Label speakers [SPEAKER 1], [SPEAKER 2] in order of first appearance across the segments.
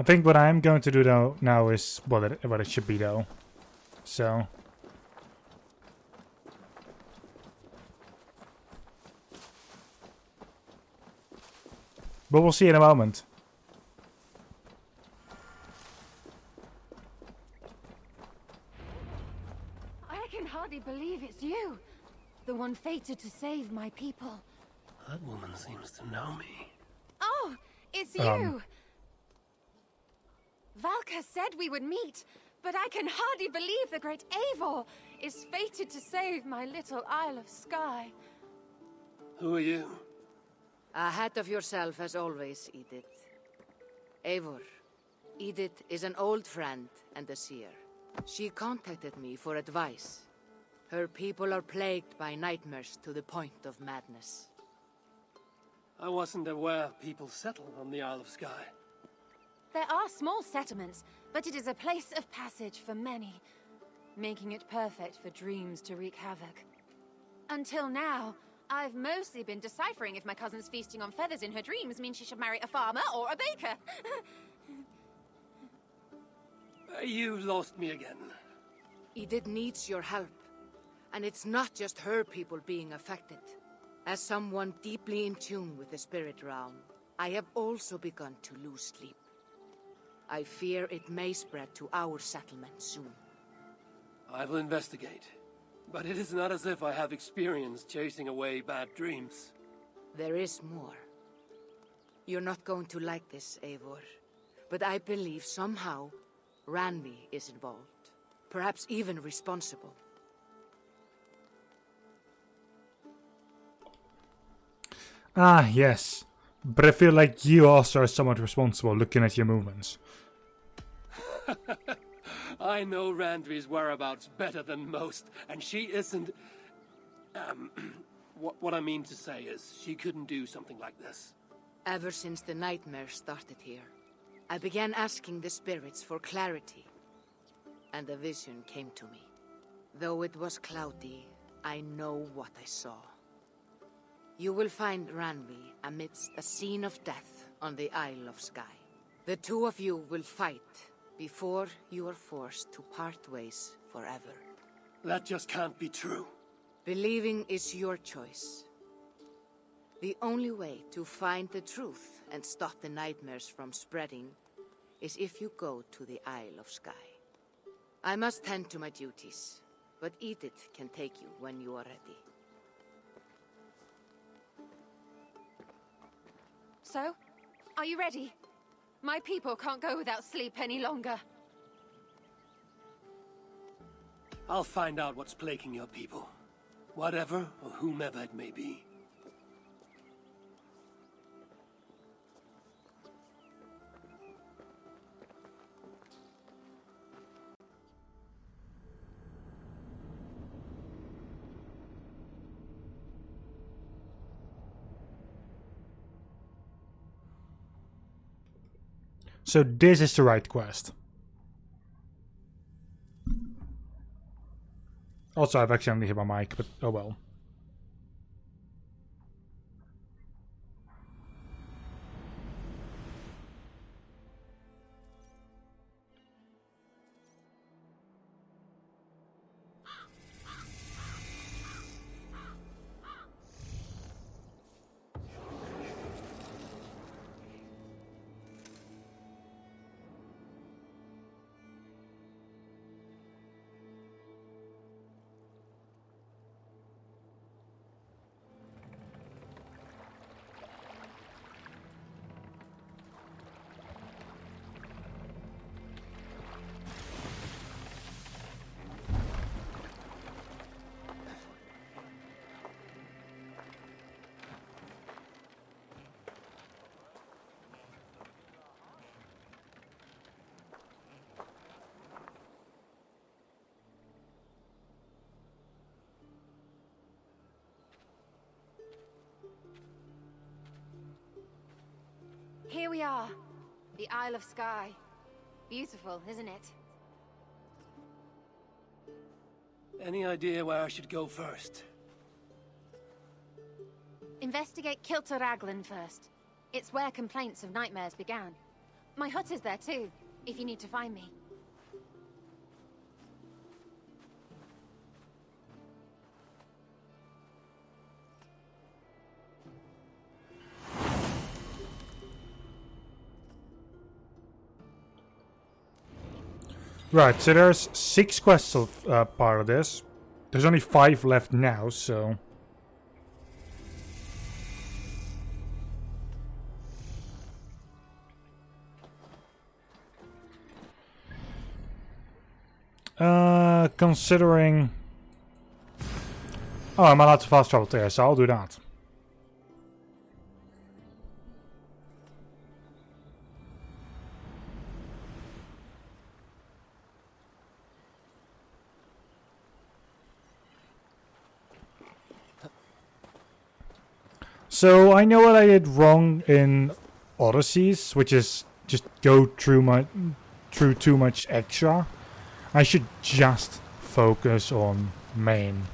[SPEAKER 1] I think what I'm going to do though now is what it should be though. So. But we'll see in a moment.
[SPEAKER 2] I can hardly believe it's you. The one fated to save my people.
[SPEAKER 3] That woman seems to know me.
[SPEAKER 2] Oh, it's you! Valka said we would meet, but I can hardly believe the great Eivor is fated to save my little Isle of Skye.
[SPEAKER 3] Who are you?
[SPEAKER 4] Ahead of yourself as always, Edith. Eivor. Edith is an old friend and a seer. She contacted me for advice. Her people are plagued by nightmares to the point of madness.
[SPEAKER 3] I wasn't aware people settle on the Isle of Skye.
[SPEAKER 2] There are small settlements, but it is a place of passage for many, making it perfect for dreams to wreak havoc. Until now, I've mostly been deciphering if my cousin's feasting on feathers in her dreams means she should marry a farmer or a baker.
[SPEAKER 3] You lost me again.
[SPEAKER 4] Edith needs your help. And it's not just her people being affected. As someone deeply in tune with the spirit realm, I have also begun to lose sleep. I fear it may spread to our settlement soon.
[SPEAKER 3] I will investigate. But it is not as if I have experience chasing away bad dreams.
[SPEAKER 4] There is more. You're not going to like this, Eivor. But I believe somehow Randvi is involved. Perhaps even responsible.
[SPEAKER 1] Ah, yes. But I feel like you also are somewhat responsible looking at your movements.
[SPEAKER 3] I know Randvi's whereabouts better than most, and she isn't... what I mean to say is, she couldn't do something like this.
[SPEAKER 4] Ever since the nightmare started here, I began asking the spirits for clarity, and a vision came to me. Though it was cloudy, I know what I saw. You will find Randvi amidst a scene of death on the Isle of Skye. The two of you will fight before you are forced to part ways forever.
[SPEAKER 3] That just can't be true.
[SPEAKER 4] Believing is your choice. The only way to find the truth and stop the nightmares from spreading is if you go to the Isle of Skye. I must tend to my duties, but Edith can take you when you are ready.
[SPEAKER 2] So, are you ready? My people can't go without sleep any longer.
[SPEAKER 3] I'll find out what's plaguing your people. Whatever or whomever it may be.
[SPEAKER 1] So this is the right quest. Also, I've accidentally hit my mic, but oh well.
[SPEAKER 2] Here we are, the Isle of Skye. Beautiful, isn't it?
[SPEAKER 3] Any idea where I should go first?
[SPEAKER 2] Investigate Kilter Raglan first. It's where complaints of nightmares began. My hut is there too, if you need to find me.
[SPEAKER 1] Right, so there's 6 quests of part of this. There's only 5 left now, so... Considering... Oh, I'm allowed to fast travel there, so I'll do that. So I know what I did wrong in Odysseys, which is just go through too much extra. I should just focus on main.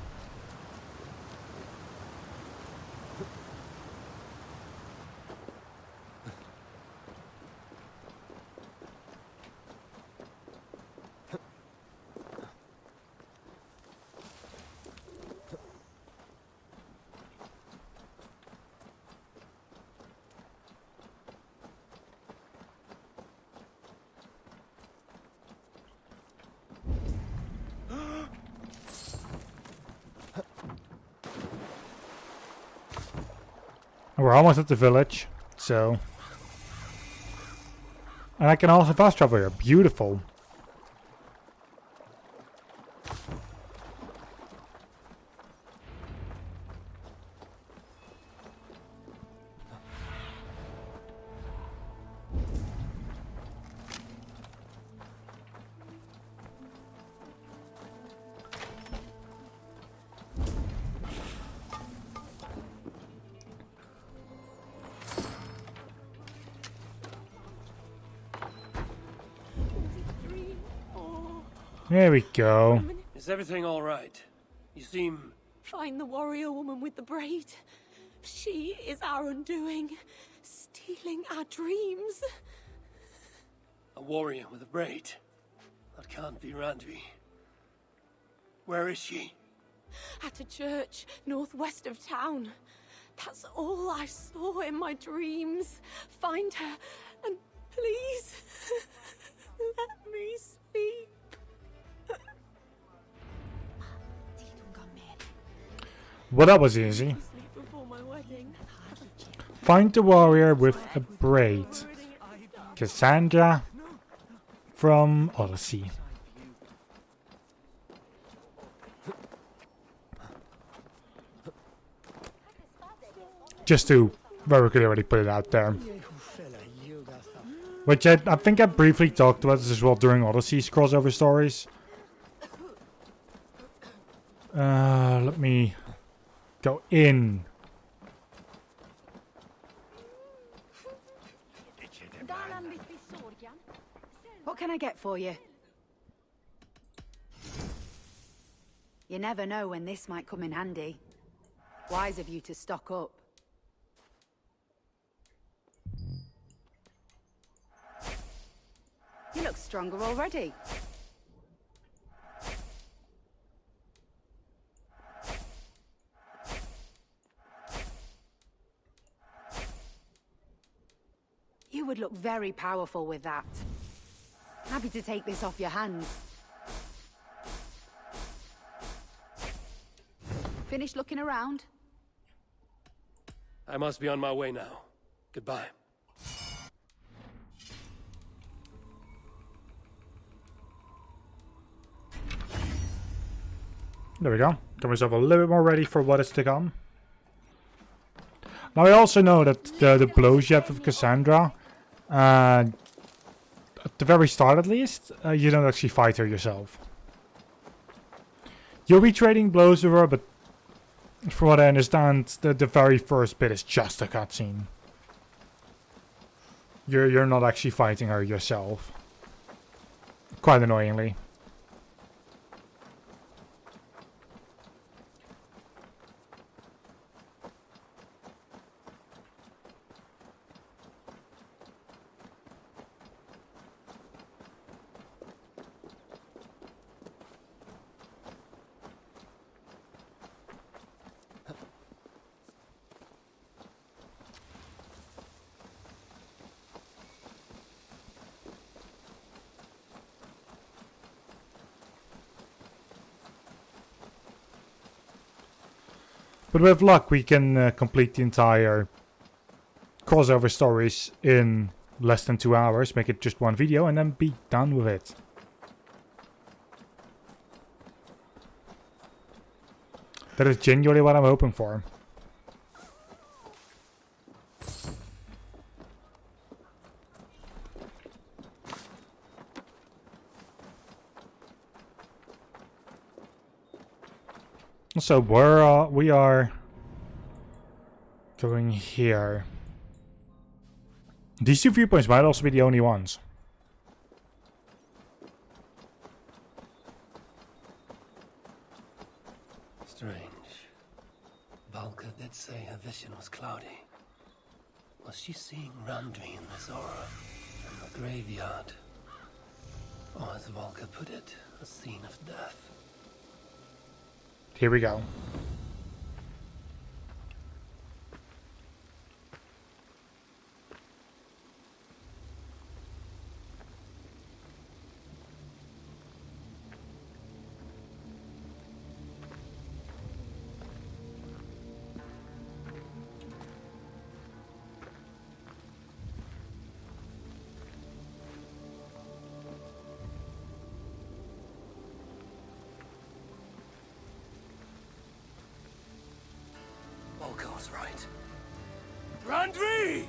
[SPEAKER 1] We're almost at the village, so... And I can also fast travel here. Beautiful. There we go.
[SPEAKER 3] Is everything all right? You seem...
[SPEAKER 5] Find the warrior woman with the braid. She is our undoing, stealing our dreams.
[SPEAKER 3] a warrior with a braid. That can't be Randvi. Where is she?
[SPEAKER 5] At a church northwest of town. That's all I saw in my dreams. Find her, and please, let me sleep.
[SPEAKER 1] Well, that was easy.
[SPEAKER 5] Sleep before my wedding.
[SPEAKER 1] Find the warrior with a braid. Cassandra from Odyssey. Just to very clearly put it out there. Which I think I briefly talked about this as well during Odyssey's crossover stories. Let me go in.
[SPEAKER 2] What can I get for you? You never know when this might come in handy. Wise of you to stock up. You look stronger already. You would look very powerful with that. Happy to take this off your hands. Finished looking around?
[SPEAKER 3] I must be on my way now. Goodbye.
[SPEAKER 1] There we go. Got myself a little bit more ready for what is to come. Now I also know that the blows you have with Cassandra, at the very start at least, you don't actually fight her yourself. You'll be trading blows with her, but from what I understand, the very first bit is just a cutscene. You're not actually fighting her yourself. Quite annoyingly. But with luck, we can complete the entire crossover stories in less than 2 hours, make it just one video, and then be done with it. That is genuinely what I'm hoping for. So we are going here. These two viewpoints might also be the only ones.
[SPEAKER 3] Strange. Valka did say her vision was cloudy. Was she seeing Randvi in this aura? In the graveyard? Or as Valka put it, a scene of death?
[SPEAKER 1] Here we go.
[SPEAKER 3] Valka was right. Randvi!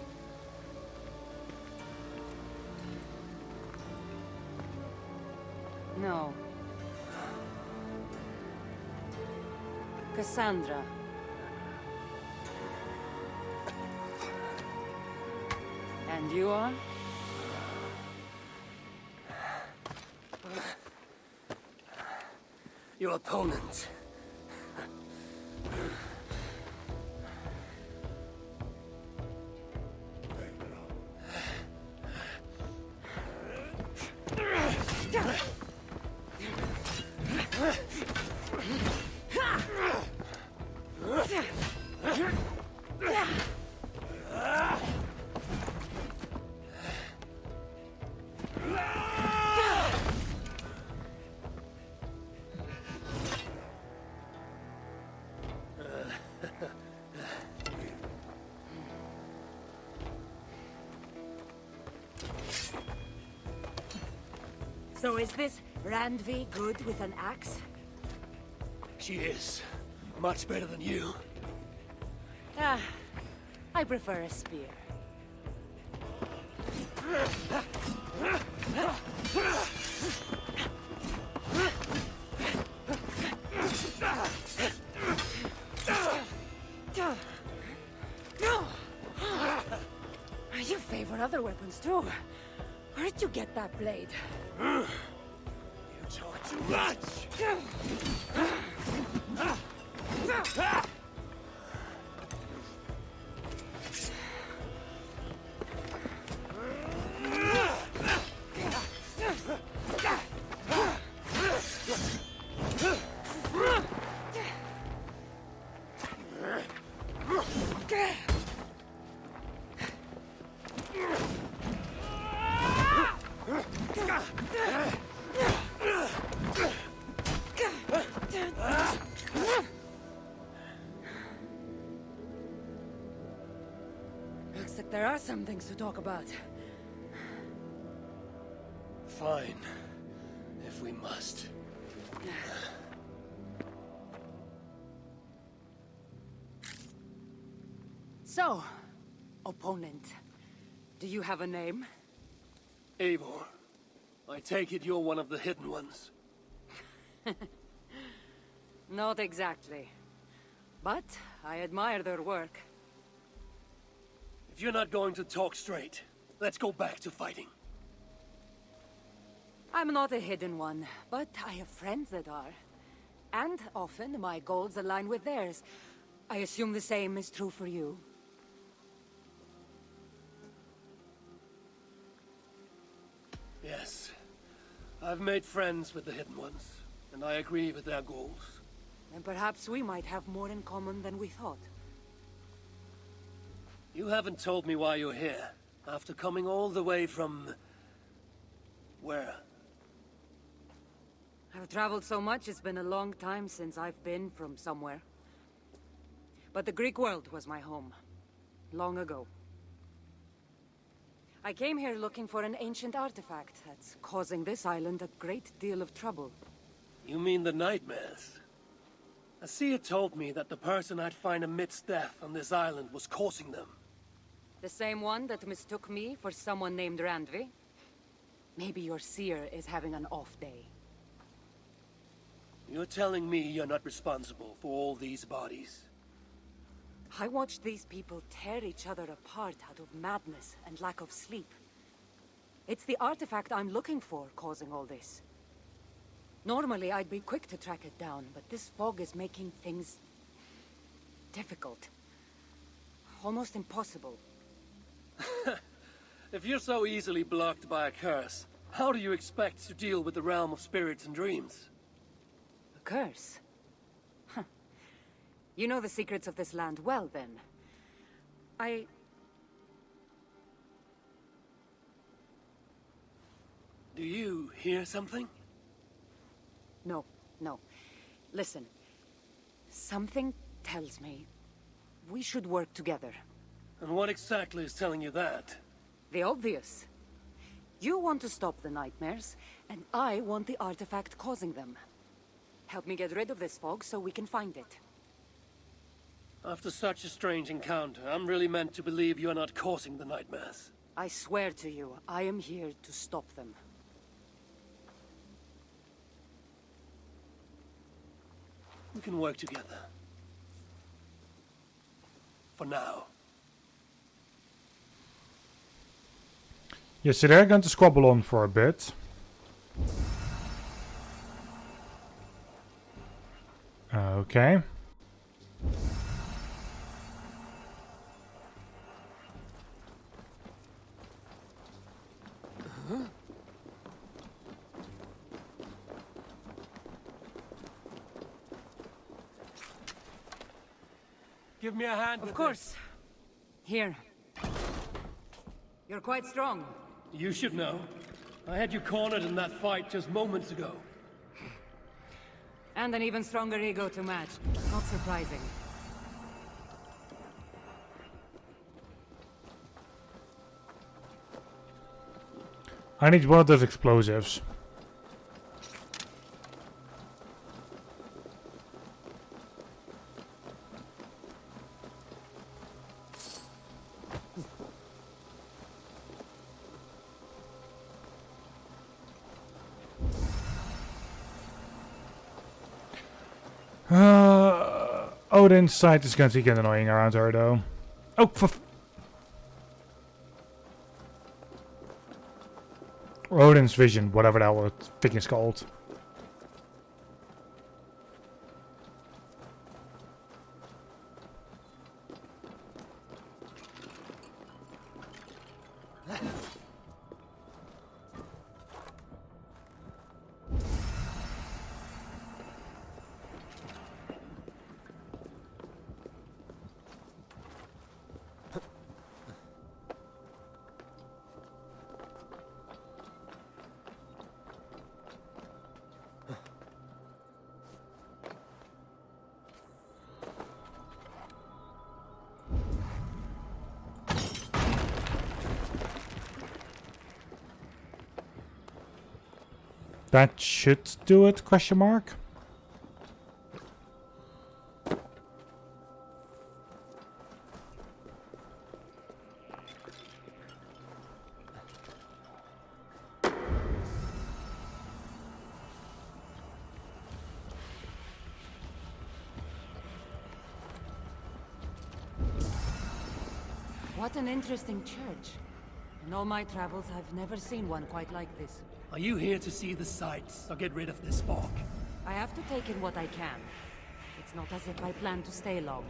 [SPEAKER 2] No. Cassandra. And you are?
[SPEAKER 3] Your opponent.
[SPEAKER 2] So is this Randvi good with an axe?
[SPEAKER 3] She is. Much better than you.
[SPEAKER 2] Ah, I prefer a spear. You favor other weapons too. Where did you get that blade?
[SPEAKER 3] You talk too much!
[SPEAKER 2] Looks like there are some things to talk about.
[SPEAKER 3] Fine. If we must.
[SPEAKER 2] So, opponent, do you have a name?
[SPEAKER 3] Eivor, I take it you're one of the hidden ones.
[SPEAKER 2] Not exactly. But I admire their work.
[SPEAKER 3] If you're not going to talk straight, let's go back to fighting.
[SPEAKER 2] I'm not a hidden one, but I have friends that are. And often my goals align with theirs. I assume the same is true for you.
[SPEAKER 3] Yes. I've made friends with the hidden ones, and I agree with their goals.
[SPEAKER 2] And perhaps we might have more in common than we thought.
[SPEAKER 3] You haven't told me why you're here, after coming all the way from... where?
[SPEAKER 2] I've traveled so much, it's been a long time since I've been from somewhere.
[SPEAKER 6] But the Greek world was my home. Long ago. I came here looking for an ancient artifact that's causing this island a great deal of trouble.
[SPEAKER 3] You mean the nightmares? A seer told me that the person I'd find amidst death on this island was causing them.
[SPEAKER 6] The same one that mistook me for someone named Randvi? Maybe your seer is having an off day.
[SPEAKER 3] You're telling me you're not responsible for all these bodies?
[SPEAKER 6] I watched these people tear each other apart out of madness and lack of sleep. It's the artifact I'm looking for causing all this. Normally I'd be quick to track it down, but this fog is making things difficult. Almost impossible.
[SPEAKER 3] If you're so easily blocked by a curse, how do you expect to deal with the realm of spirits and dreams?
[SPEAKER 6] A curse? Huh. You know the secrets of this land well, then.
[SPEAKER 3] Do you hear something?
[SPEAKER 6] No. Listen. Something tells me we should work together.
[SPEAKER 3] And what exactly is telling you that?
[SPEAKER 6] The obvious. You want to stop the nightmares, and I want the artifact causing them. Help me get rid of this fog so we can find it.
[SPEAKER 3] After such a strange encounter, I'm really meant to believe you're not causing the nightmares.
[SPEAKER 6] I swear to you, I am here to stop them.
[SPEAKER 3] We can work together. For now.
[SPEAKER 1] Yeah, so they're going to squabble on for a bit. Okay.
[SPEAKER 3] Give me a hand with
[SPEAKER 6] Of course. Here. You're quite strong.
[SPEAKER 3] this. You should know. I had you cornered in that fight just moments ago.
[SPEAKER 6] And an even stronger ego to match. Not surprising.
[SPEAKER 1] I need one of those explosives. Odin's sight is going to get annoying around her, though. Oh, for Odin's vision, whatever that thing is called. That should do it, question mark?
[SPEAKER 6] What an interesting church. In all my travels, I've never seen one quite like this.
[SPEAKER 3] Are you here to see the sights or get rid of this fog?
[SPEAKER 6] I have to take in what I can. It's not as if I plan to stay long.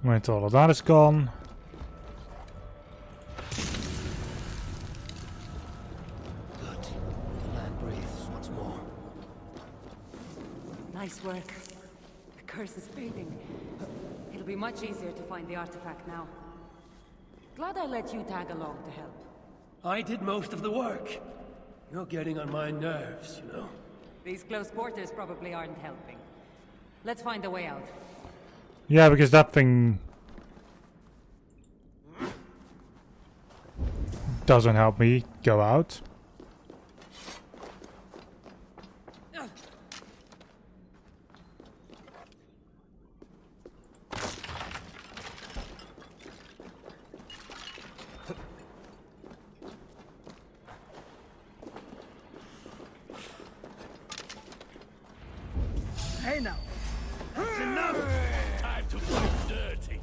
[SPEAKER 1] When all of that is gone.
[SPEAKER 3] Good. The land breathes once more.
[SPEAKER 6] Nice work. The curse is fading. It'll be much easier to find the artifact now. Glad I let you tag along to help.
[SPEAKER 3] I did most of the work. You're getting on my nerves, you know.
[SPEAKER 6] These close quarters probably aren't helping. Let's find a way out.
[SPEAKER 1] Yeah, because that thing doesn't help me go out.
[SPEAKER 7] Hey now, that's enough. Time to fight dirty.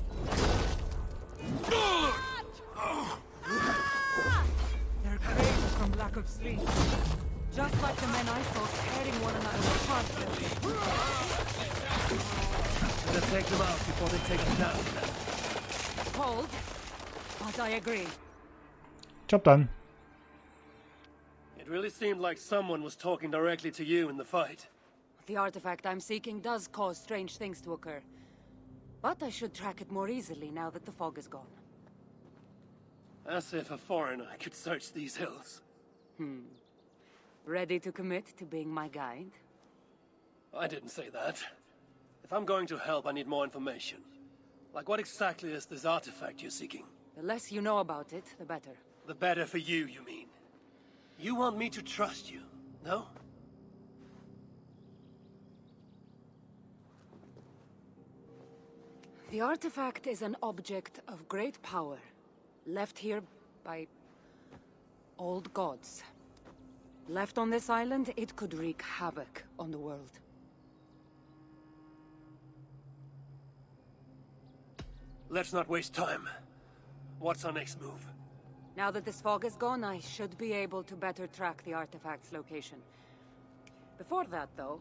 [SPEAKER 6] They're crazy from lack of sleep. Just like the men I saw tearing one another apart.
[SPEAKER 3] Better take them out before they take us down.
[SPEAKER 6] Cold, but I agree.
[SPEAKER 1] Job done.
[SPEAKER 3] It really seemed like someone was talking directly to you in the fight.
[SPEAKER 6] The artifact I'm seeking does cause strange things to occur. But I should track it more easily now that the fog is gone.
[SPEAKER 3] As if a foreigner could search these hills.
[SPEAKER 6] Ready to commit to being my guide?
[SPEAKER 3] I didn't say that. If I'm going to help, I need more information. Like what exactly is this artifact you're seeking?
[SPEAKER 6] The less you know about it, the better.
[SPEAKER 3] The better for you, you mean? You want me to trust you, no?
[SPEAKER 6] The artifact is an object of great power, left here by old gods. Left on this island, it could wreak havoc on the world.
[SPEAKER 3] Let's not waste time. What's our next move?
[SPEAKER 6] Now that this fog is gone, I should be able to better track the artifact's location. Before that, though,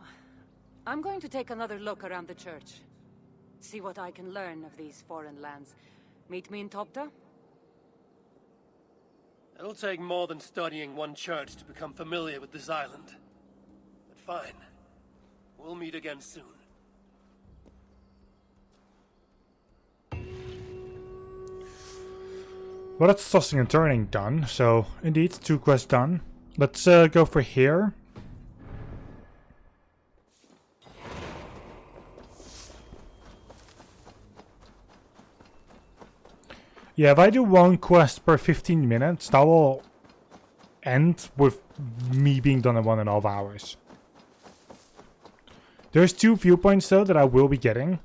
[SPEAKER 6] I'm going to take another look around the church. See what I can learn of these foreign lands. Meet me in Topta?
[SPEAKER 3] It'll take more than studying one church to become familiar with this island. But fine. We'll meet again soon.
[SPEAKER 1] Well, that's tossing and turning done. So, indeed, 2 quests done. Let's go for here. Yeah, if I do 1 quest per 15 minutes, that will end with me being done in 1.5 hours. There's 2 viewpoints though that I will be getting.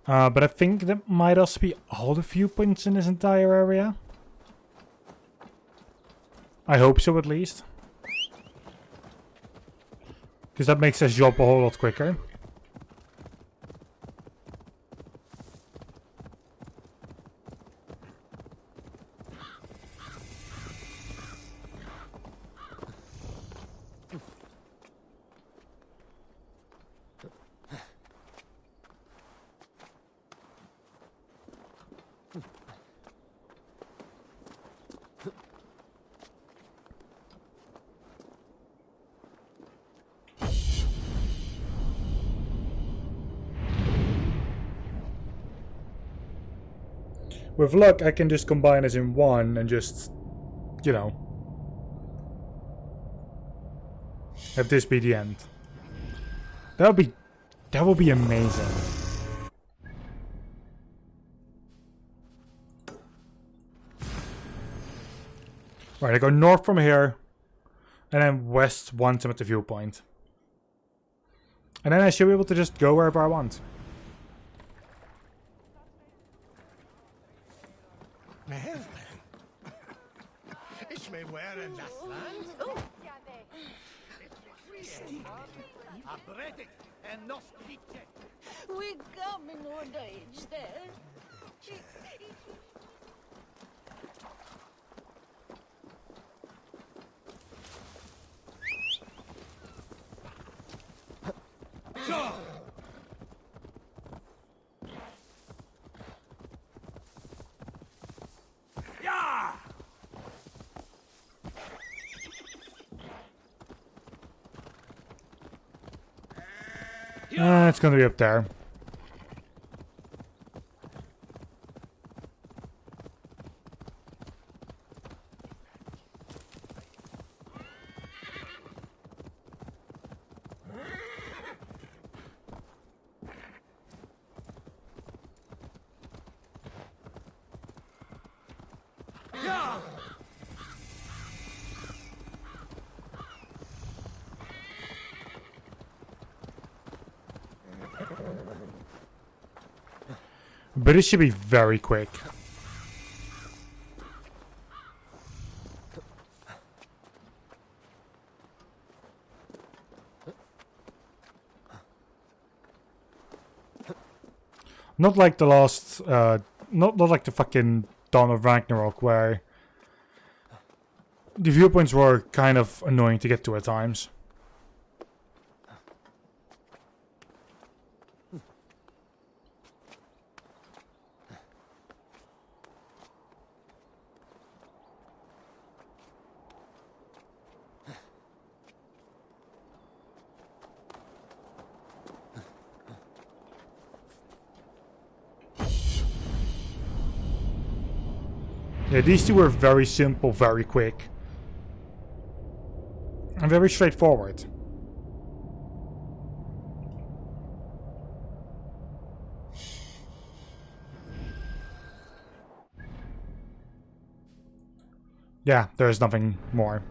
[SPEAKER 1] But I think that might also be all the viewpoints in this entire area. I hope so, at least. Because that makes this job a whole lot quicker. With luck, I can just combine this in one and just, you know, have this be the end. That would be amazing. Right, I go north from here, and then west once I'm at the viewpoint. And then I should be able to just go wherever I want.
[SPEAKER 7] Ich may wear in das Land. A Bredig and nos Liebchen.
[SPEAKER 8] We come in old age there.
[SPEAKER 1] It's gonna be up there. But it should be very quick. Not like the last, not like the fucking Dawn of Ragnarok, where the viewpoints were kind of annoying to get to at times. Yeah, these two were very simple, very quick. And very straightforward. Yeah, there's nothing more.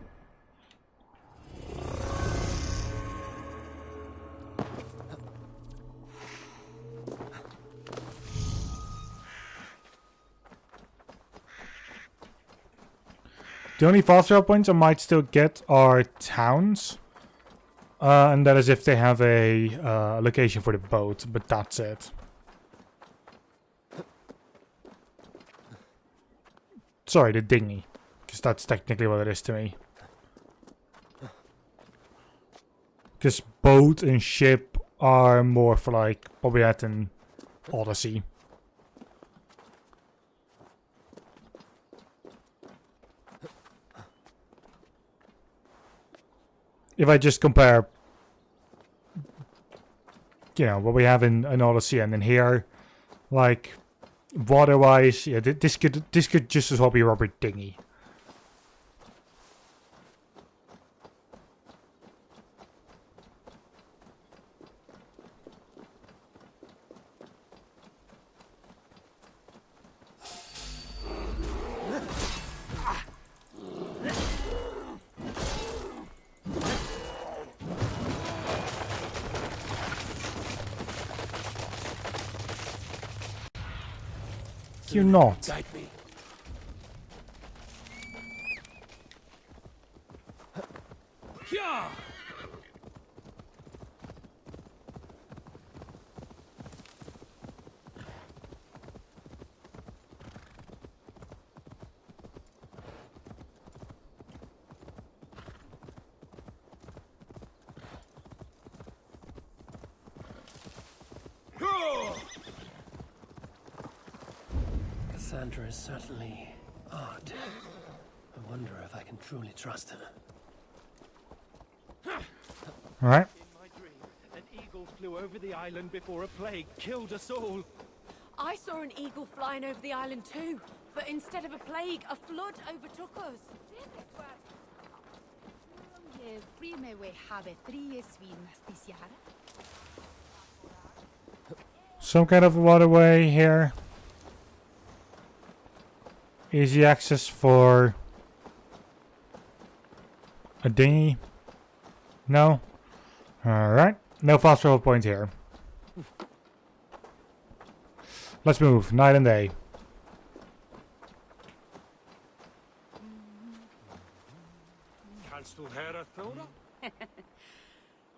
[SPEAKER 1] The only fast travel points I might still get are towns. And that is if they have a location for the boat, but that's it. Sorry, the dinghy. Because that's technically what it is to me. Because boat and ship are more for like probably that in Odyssey. If I just compare, you know, what we have in Odyssey and in here, like water-wise, yeah, this could just as well be a rubber dinghy. You're not.
[SPEAKER 3] Guide me. Yeah. Cassandra is certainly odd. I wonder if I can truly trust her.
[SPEAKER 1] Alright.
[SPEAKER 7] In my dream, an eagle flew over the island before a plague killed us all.
[SPEAKER 5] I saw an eagle flying over the island too, but instead of a plague, a flood overtook us.
[SPEAKER 1] Some kind of waterway here. Easy access for a dinghy. No. Alright. No fast travel point here. Let's move. Night and day.
[SPEAKER 7] Kannst du höra Thora?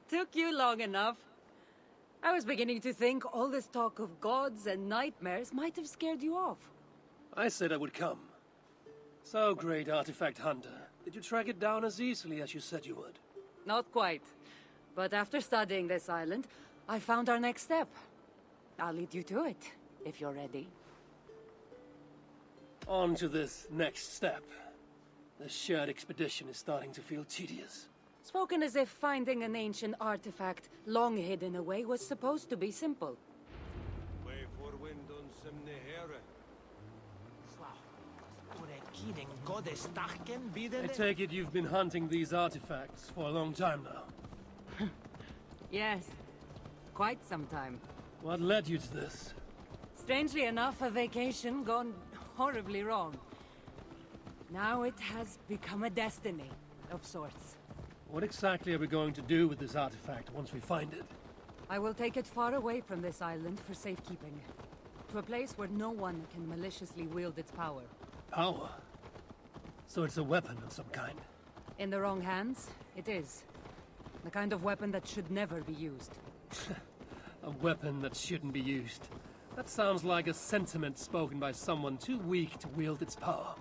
[SPEAKER 6] Took you long enough. I was beginning to think all this talk of gods and nightmares might have scared you off.
[SPEAKER 3] I said I would come. So, great artifact hunter, did you track it down as easily as you said you would?
[SPEAKER 6] Not quite. But after studying this island, I found our next step. I'll lead you to it, if you're ready.
[SPEAKER 3] On to this next step. The shared expedition is starting to feel tedious.
[SPEAKER 6] Spoken as if finding an ancient artifact long hidden away was supposed to be simple.
[SPEAKER 3] I take it you've been hunting these artifacts for a long time now.
[SPEAKER 6] Yes, quite some time.
[SPEAKER 3] What led you to this?
[SPEAKER 6] Strangely enough, a vacation gone horribly wrong. Now it has become a destiny of sorts.
[SPEAKER 3] What exactly are we going to do with this artifact once we find it?
[SPEAKER 6] I will take it far away from this island for safekeeping. To a place where no one can maliciously wield its power.
[SPEAKER 3] Power? So it's a weapon of some kind?
[SPEAKER 6] In the wrong hands, it is. The kind of weapon that should never be used.
[SPEAKER 3] A weapon that shouldn't be used. That sounds like a sentiment spoken by someone too weak to wield its power.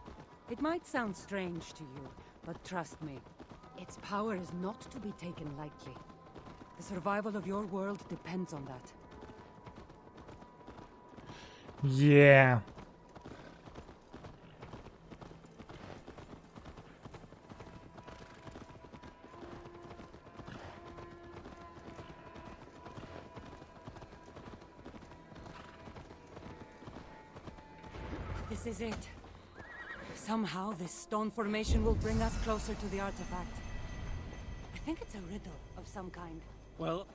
[SPEAKER 6] It might sound strange to you, but trust me, its power is not to be taken lightly. The survival of your world depends on that.
[SPEAKER 1] Yeah.
[SPEAKER 6] This is it. Somehow this stone formation will bring us closer to the artifact. I think it's a riddle of some kind.
[SPEAKER 3] Well...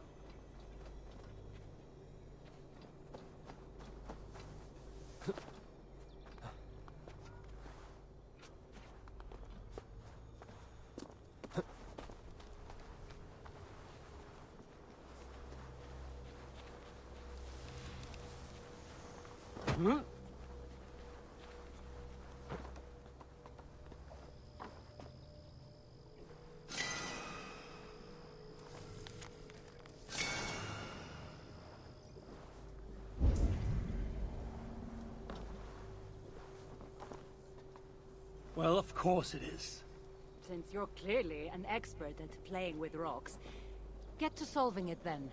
[SPEAKER 3] Well, of course it is.
[SPEAKER 6] Since you're clearly an expert at playing with rocks, get to solving it then.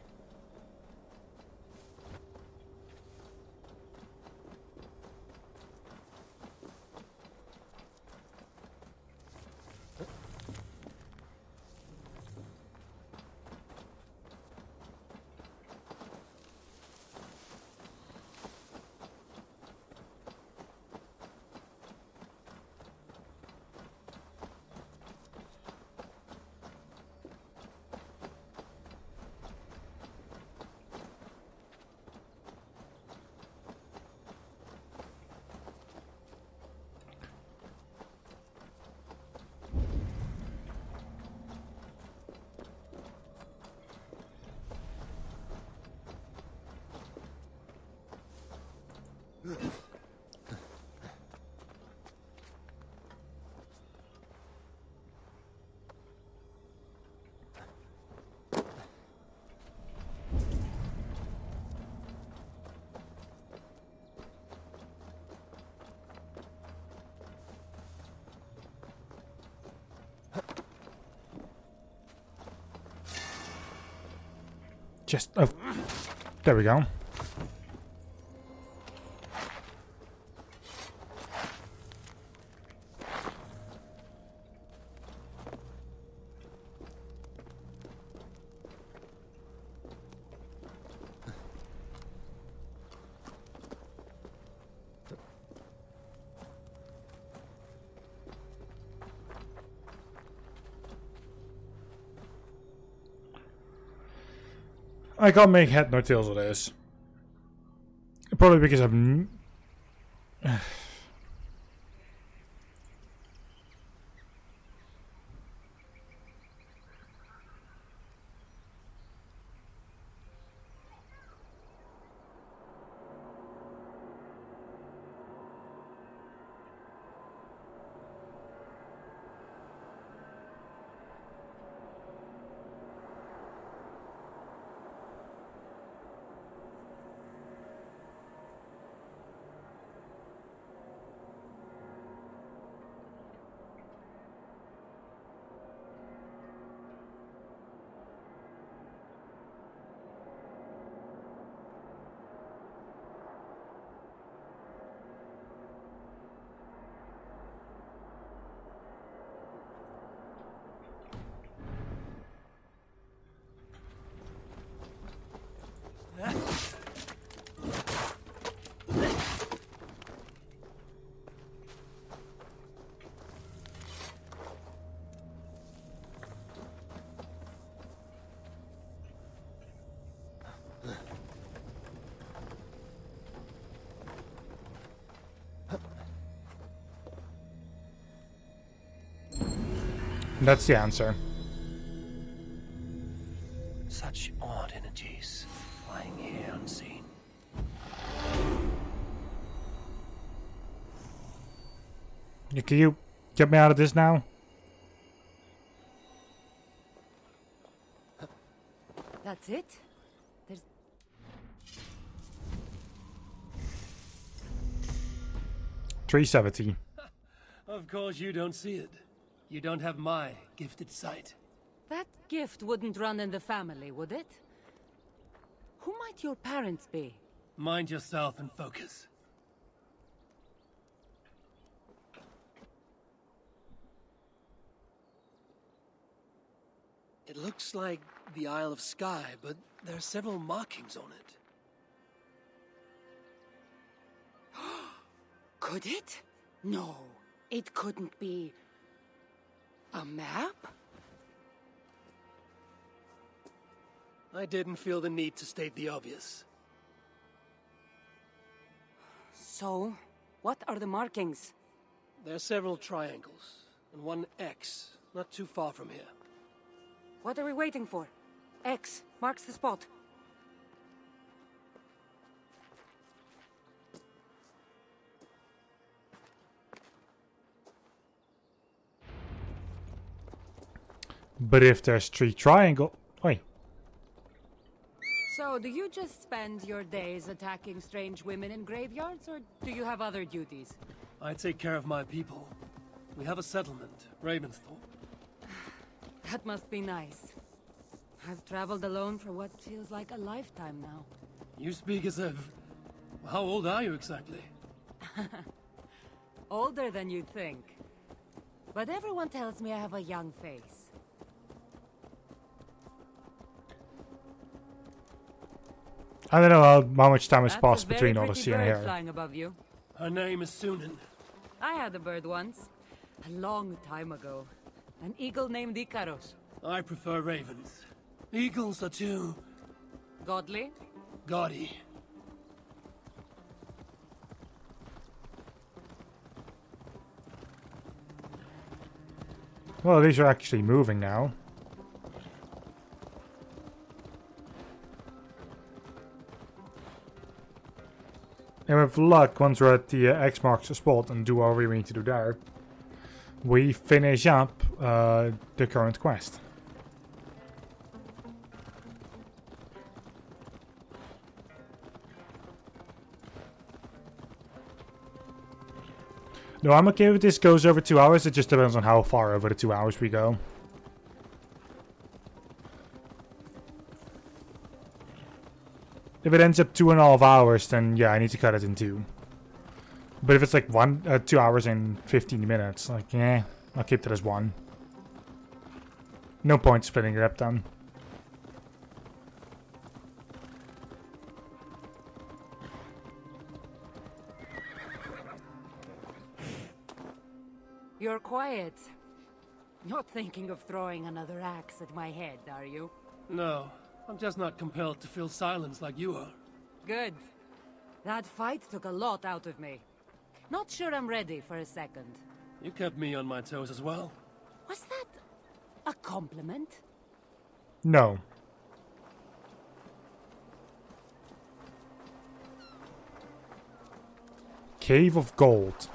[SPEAKER 1] Just... oh, there we go. I can't make head nor tails of this. Probably because I'm... That's the answer.
[SPEAKER 3] Such odd energies lying here unseen.
[SPEAKER 1] Can you get me out of this now?
[SPEAKER 6] That's it? There's...
[SPEAKER 1] $370.
[SPEAKER 3] Of course you don't see it. You don't have my gifted sight.
[SPEAKER 6] That gift wouldn't run in the family, would it? Who might your parents be?
[SPEAKER 3] Mind yourself and focus. It looks like the Isle of Skye, but there are several markings on it.
[SPEAKER 6] Could it? No, it couldn't be... a map?
[SPEAKER 3] I didn't feel the need to state the obvious.
[SPEAKER 6] So, what are the markings?
[SPEAKER 3] There are several triangles, and one X, not too far from here.
[SPEAKER 6] What are we waiting for? X marks the spot.
[SPEAKER 1] But if there's 3 triangle... Wait.
[SPEAKER 6] So, do you just spend your days attacking strange women in graveyards, or do you have other duties?
[SPEAKER 3] I take care of my people. We have a settlement, Ravensthorpe.
[SPEAKER 6] That must be nice. I've traveled alone for what feels like a lifetime now.
[SPEAKER 3] You speak as if... How old are you exactly?
[SPEAKER 6] Older than you'd think. But everyone tells me I have a young face.
[SPEAKER 1] I don't know how much time has
[SPEAKER 6] That's
[SPEAKER 1] passed
[SPEAKER 6] a very
[SPEAKER 1] between
[SPEAKER 6] pretty
[SPEAKER 1] Odyssey and
[SPEAKER 6] bird
[SPEAKER 1] here.
[SPEAKER 6] flying above you.
[SPEAKER 3] Her name is Sunan.
[SPEAKER 6] I had a bird once. A long time ago. An eagle named Icaros.
[SPEAKER 3] I prefer ravens. Eagles are too...
[SPEAKER 6] Godly?
[SPEAKER 3] gaudy.
[SPEAKER 1] Well, these are actually moving now. And with luck, once we're at the X marks the spot and do whatever we need to do there, we finish up the current quest. No, I'm okay with this goes over 2 hours. It just depends on how far over the 2 hours we go. If it ends up 2.5 hours, then yeah, I need to cut it in 2. But if it's like 2 hours and 15 minutes, like, yeah, I'll keep that as 1. No point splitting it up then.
[SPEAKER 6] You're quiet. Not thinking of throwing another axe at my head, are you?
[SPEAKER 3] No, I'm just not compelled to feel silence like you are.
[SPEAKER 6] Good. That fight took a lot out of me. Not sure I'm ready for a second.
[SPEAKER 3] You kept me on my toes as well.
[SPEAKER 6] Was that a compliment?
[SPEAKER 1] No. Cave of Gold.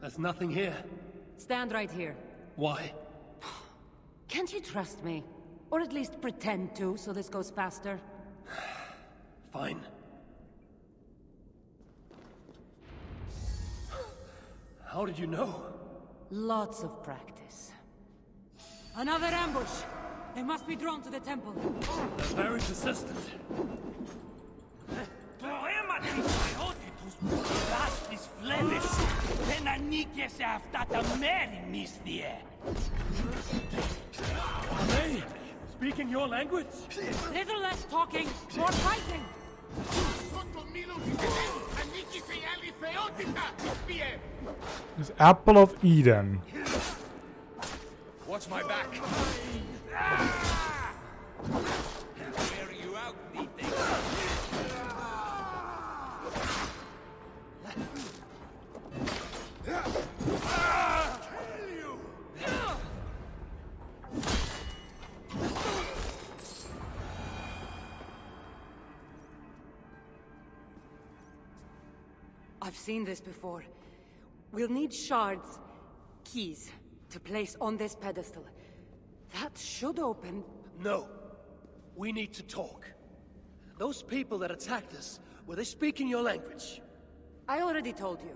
[SPEAKER 3] There's nothing here.
[SPEAKER 6] Stand right here.
[SPEAKER 3] Why?
[SPEAKER 6] Can't you trust me? Or at least pretend to, so this goes faster?
[SPEAKER 3] Fine. How did you know?
[SPEAKER 6] Lots of practice. Another ambush! They must be drawn to the temple.
[SPEAKER 3] They're very persistent.
[SPEAKER 7] Nikesaf data merin mistie. Are they speaking your language?
[SPEAKER 6] Little less talking, more fighting!
[SPEAKER 1] This Apple of Eden.
[SPEAKER 7] Watch my back. Wear you out, meeting.
[SPEAKER 6] I've seen this before. We'll need shards, keys, to place on this pedestal. That should open...
[SPEAKER 3] No. We need to talk. Those people that attacked us, were they speaking your language?
[SPEAKER 6] I already told you.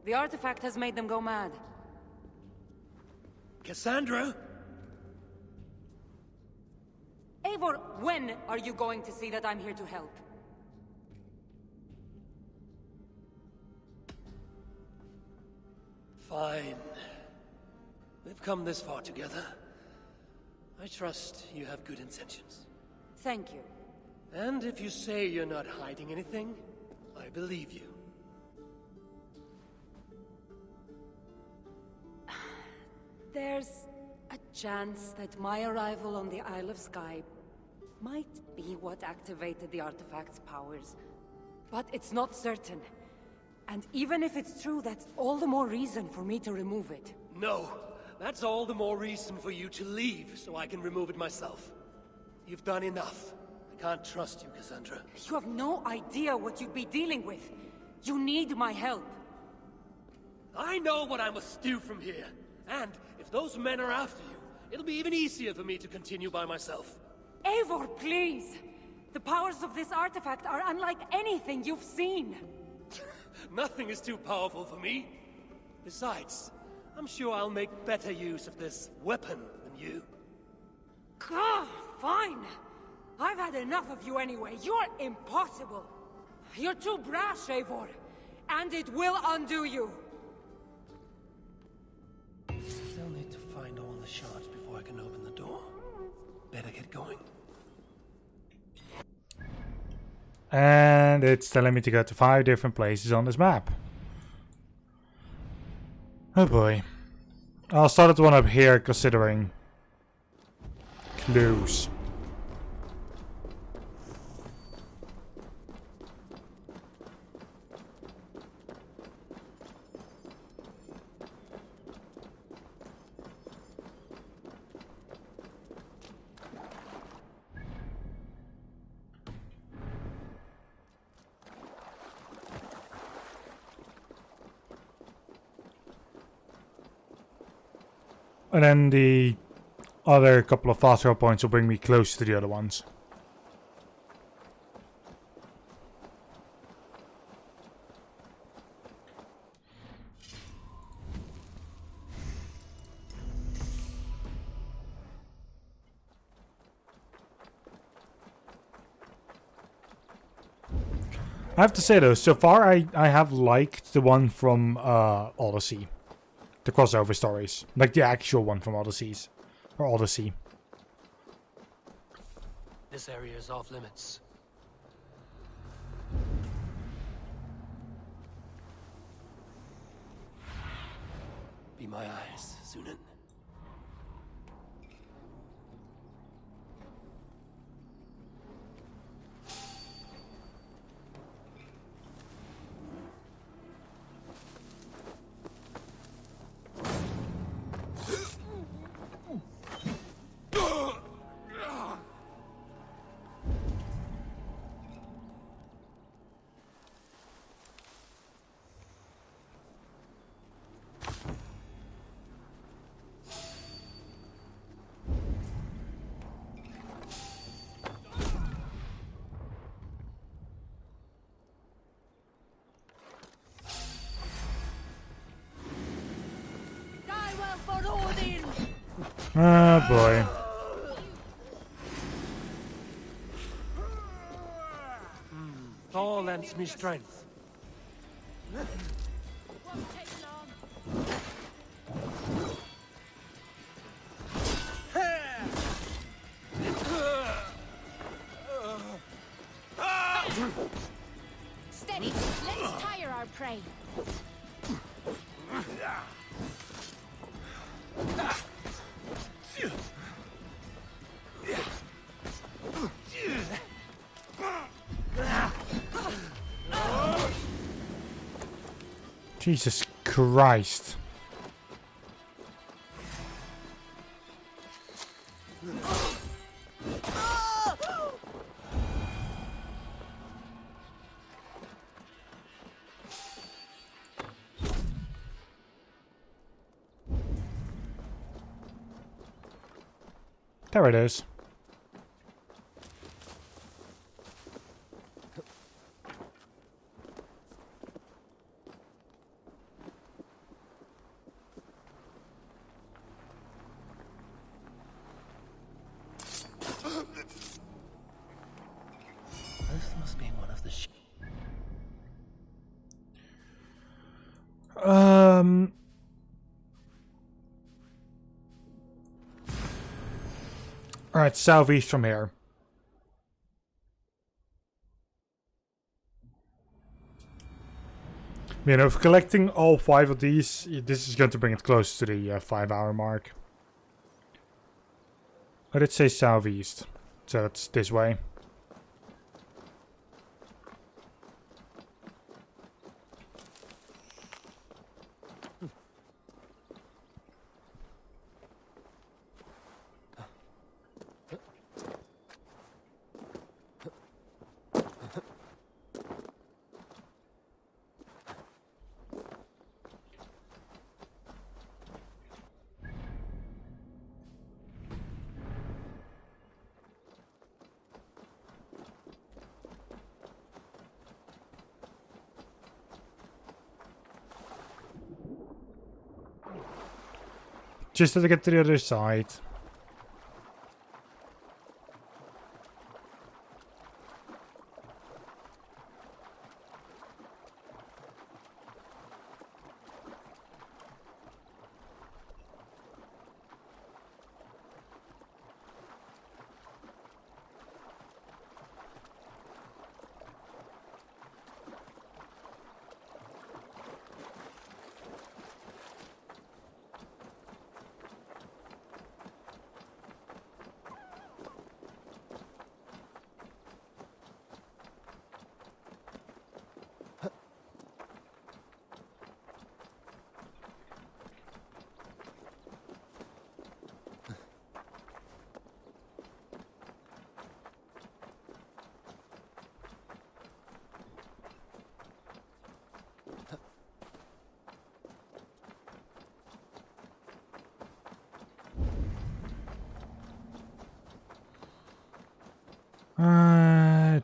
[SPEAKER 6] The artifact has made them go mad.
[SPEAKER 3] Cassandra?
[SPEAKER 6] Eivor, when are you going to see that I'm here to help?
[SPEAKER 3] Fine. We've come this far together. I trust you have good intentions.
[SPEAKER 6] Thank you.
[SPEAKER 3] And if you say you're not hiding anything, I believe you.
[SPEAKER 6] There's a chance that my arrival on the Isle of Skye might be what activated the artifact's powers. But it's not certain. And even if it's true, that's all the more reason for me to remove it.
[SPEAKER 3] No, that's all the more reason for you to leave, so I can remove it myself. You've done enough. I can't trust you, Cassandra.
[SPEAKER 6] You have no idea what you'd be dealing with. You need my help.
[SPEAKER 3] I know what I must do from here. And if those men are after you, it'll be even easier for me to continue by myself.
[SPEAKER 6] Eivor, please! The powers of this artifact are unlike anything you've seen.
[SPEAKER 3] Nothing is too powerful for me. Besides, I'm sure I'll make better use of this weapon than you.
[SPEAKER 6] Ah, fine! I've had enough of you anyway. You're impossible. You're too brash, Eivor. And it will undo you.
[SPEAKER 3] Still need to find all the shards before I can open the door. Better get going.
[SPEAKER 1] And it's telling me to go to 5 different places on this map. Oh boy. I'll start at the one up here, considering clues. And then the other couple of fast travel points will bring me close to the other ones. I have to say though, so far I have liked the one from Odyssey. The crossover stories. Like the actual one from Odysseys. Or Odyssey.
[SPEAKER 3] This area is off limits. Be my eyes, Sunan.
[SPEAKER 1] Oh boy.
[SPEAKER 3] Thor lends me strength.
[SPEAKER 8] Won't take long. prey.
[SPEAKER 1] Jesus Christ. There it is.
[SPEAKER 3] This must be one of the
[SPEAKER 1] Alright, southeast from here. You know, if collecting all 5 of these, this is going to bring it close to the 5-hour mark. But it says southeast, so that's this way. Just to get to the other side.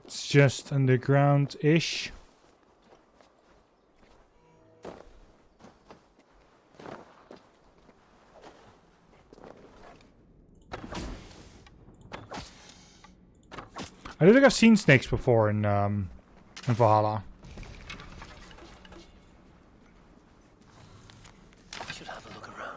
[SPEAKER 1] It's just underground-ish. I don't think I've seen snakes before in Valhalla.
[SPEAKER 3] I should have a look around.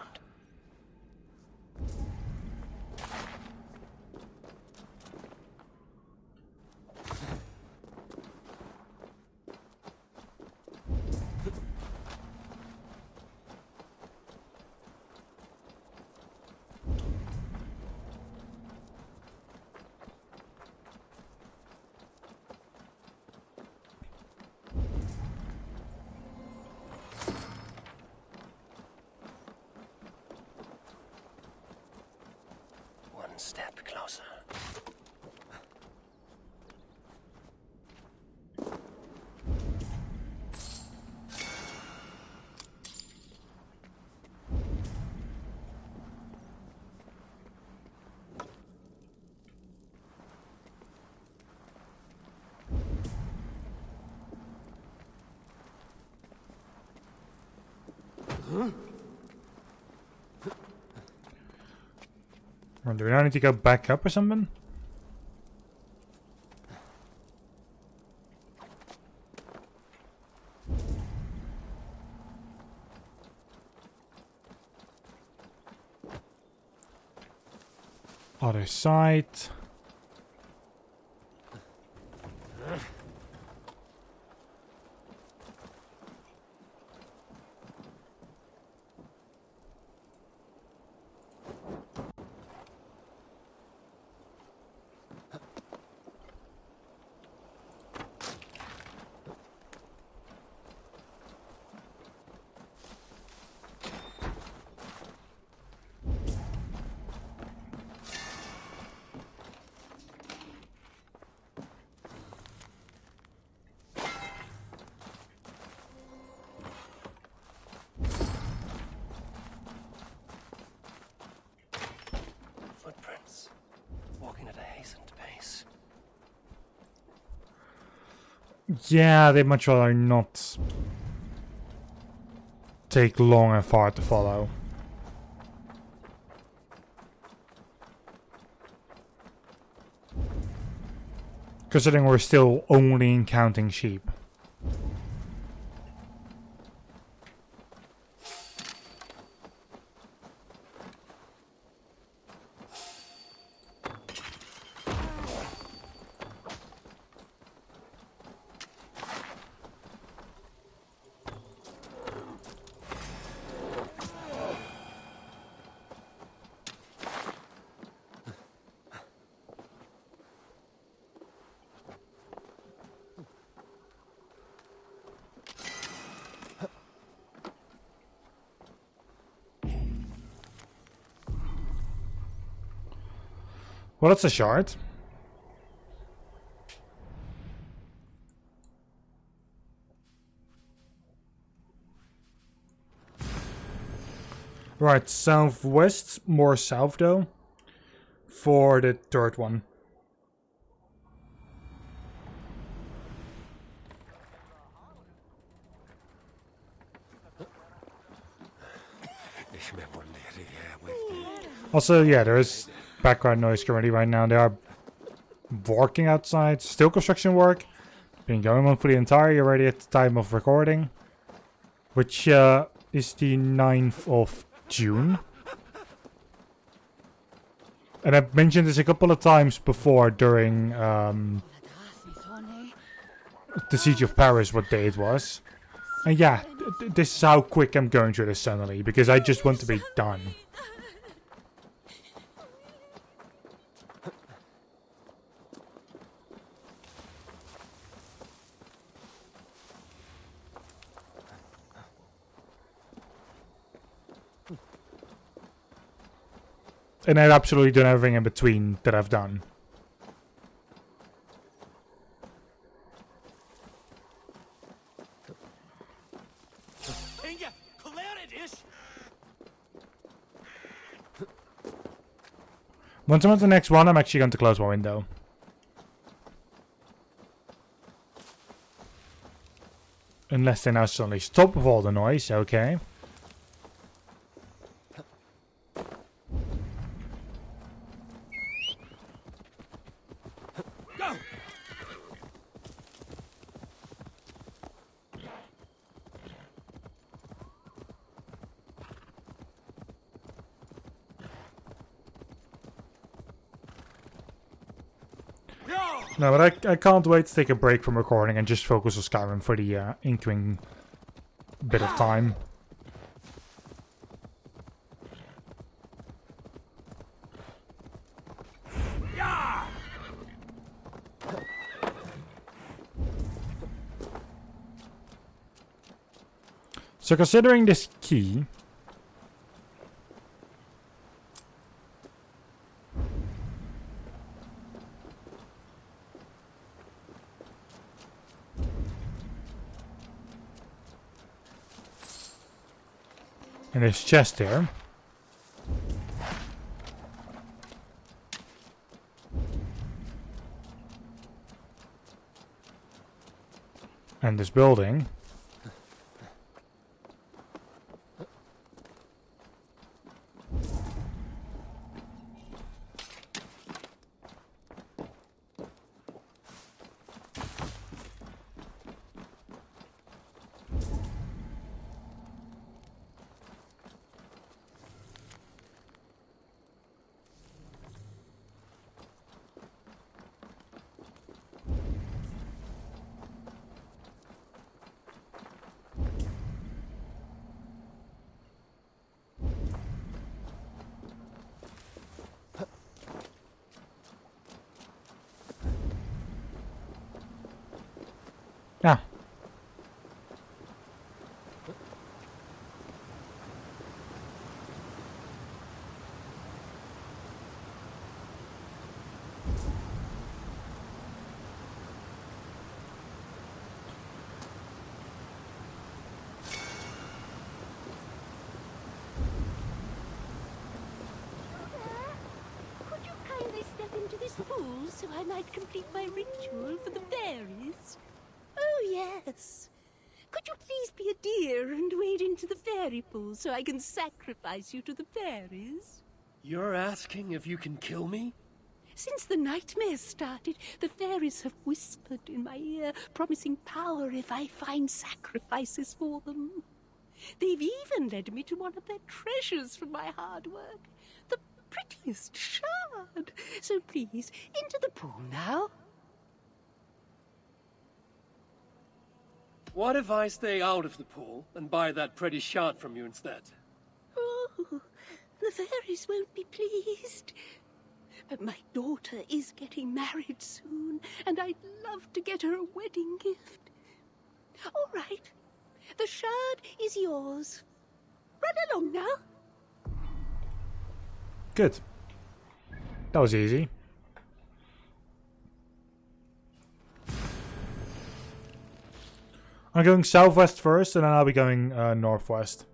[SPEAKER 3] One step closer.
[SPEAKER 1] Or do we now need to go back up or something? Other side. Yeah, they'd much rather not take long and far to follow. Considering we're still only counting sheep. Well, that's a shard. Right, southwest, more south though, for the third one. Also, yeah, there is background noise currently right now. They are working outside, still construction work, been going on for the entire year already at the time of recording, which is the 9th of June. And I've mentioned this a couple of times before during the Siege of Paris, what day it was. And yeah, this is how quick I'm going through this suddenly, because I just want to be done. And I've absolutely done everything in between that I've done. Once I'm at the next one, I'm actually going to close my window. Unless they now suddenly stop with all the noise, okay. No, but I can't wait to take a break from recording and just focus on Skyrim for the incoming bit of time. So considering this key... and this chest here. And this building. Yeah.
[SPEAKER 8] Could you kindly step into this pool so I might complete my ritual for the fairies?
[SPEAKER 5] yes. Could you please be a dear and wade into the fairy pool so I can sacrifice you to the fairies?
[SPEAKER 3] You're asking if you can kill me?
[SPEAKER 5] Since the nightmares started, the fairies have whispered in my ear, promising power if I find sacrifices for them. They've even led me to one of their treasures from my hard work, the prettiest shard. So please, into the pool now.
[SPEAKER 3] What if I stay out of the pool and buy that pretty shard from you instead?
[SPEAKER 5] Oh, the fairies won't be pleased. But my daughter is getting married soon, and I'd love to get her a wedding gift. All right, the shard is yours. Run along now.
[SPEAKER 1] Good. That was easy. I'm going southwest first, and then I'll be going northwest.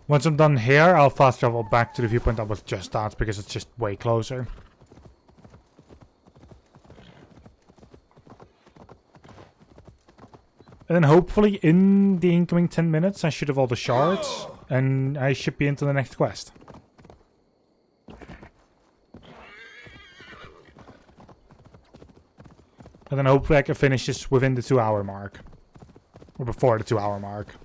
[SPEAKER 1] Once I'm done here, I'll fast travel back to the viewpoint that was just at, because it's just way closer. And then hopefully in the incoming 10 minutes I should have all the shards, and I should be into the next quest. And then hopefully I can finish this within the 2-hour mark. Or before the 2-hour mark.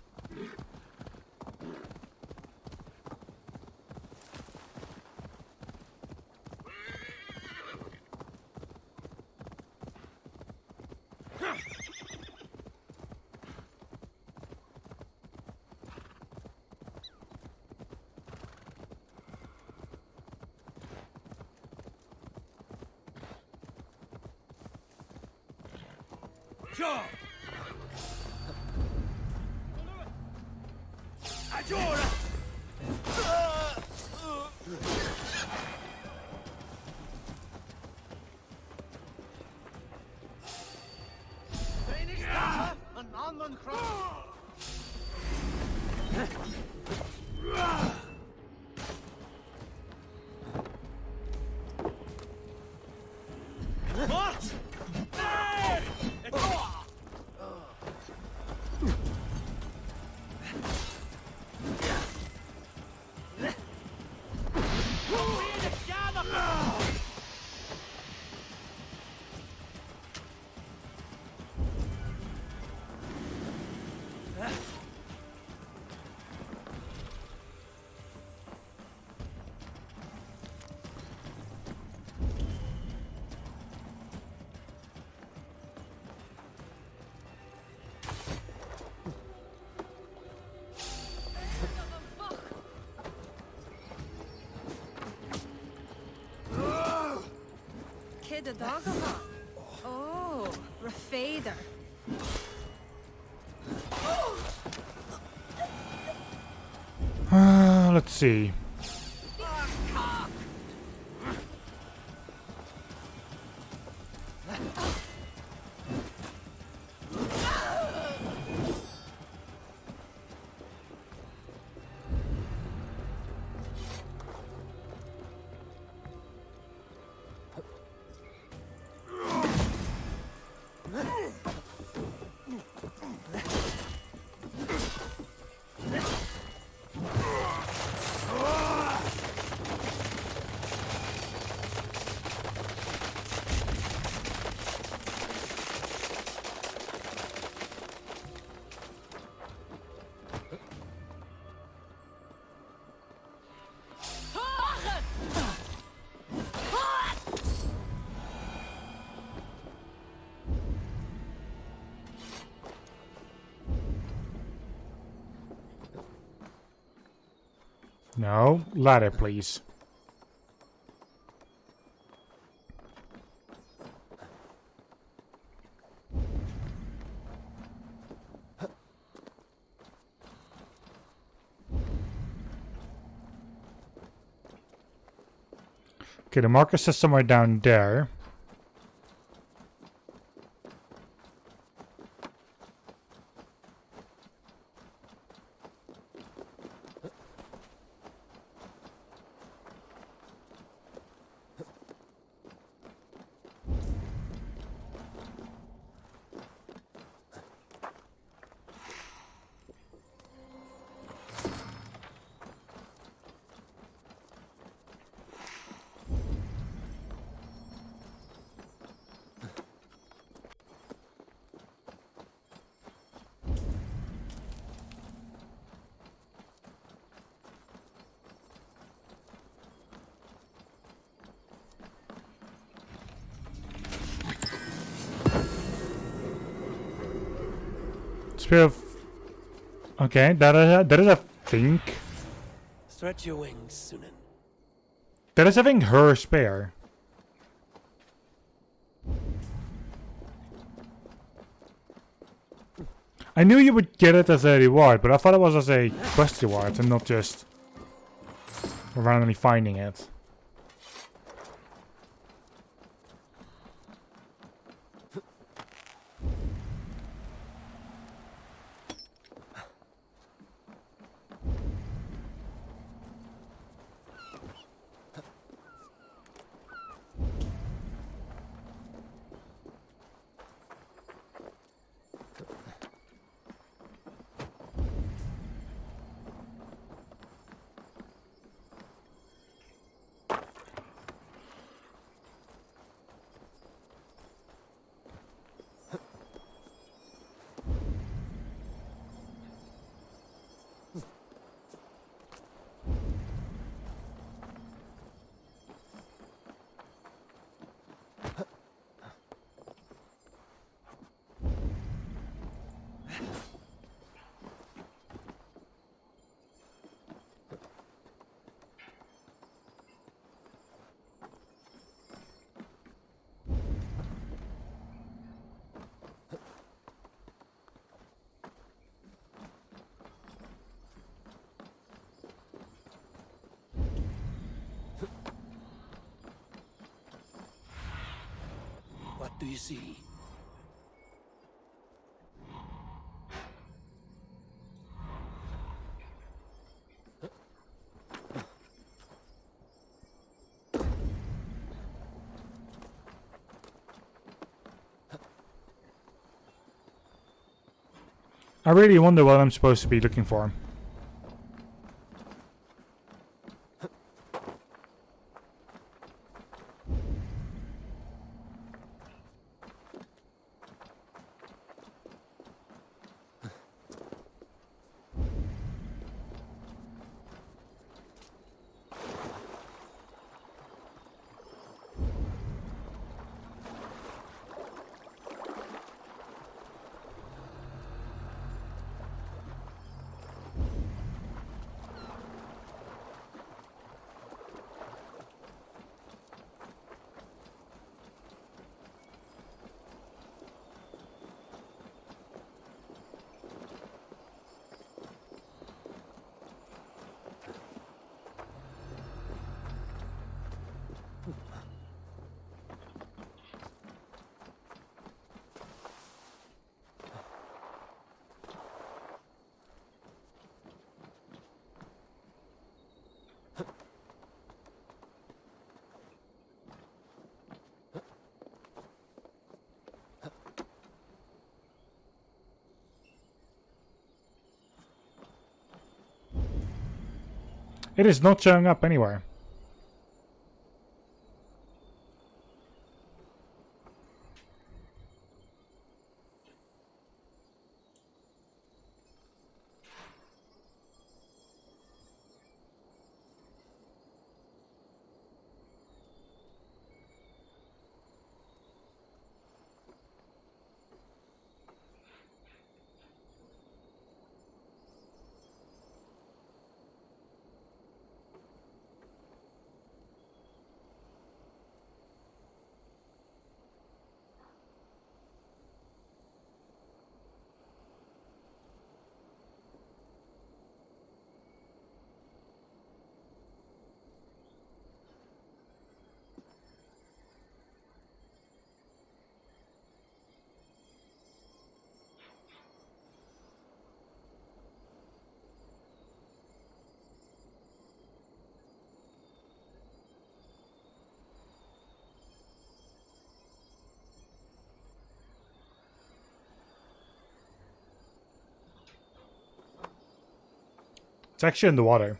[SPEAKER 2] The dog oh, Rafader.
[SPEAKER 1] Let's see. No, ladder, please. Okay, the marker says somewhere down there. Spear of... Okay, that is a thing.
[SPEAKER 3] Stretch your wings, Sunan.
[SPEAKER 1] That is, I think, her spear. I knew you would get it as a reward, but I thought it was as a quest reward and not just randomly finding it.
[SPEAKER 3] What do you see?
[SPEAKER 1] I really wonder what I'm supposed to be looking for. It is not showing up anywhere. It's actually in the water.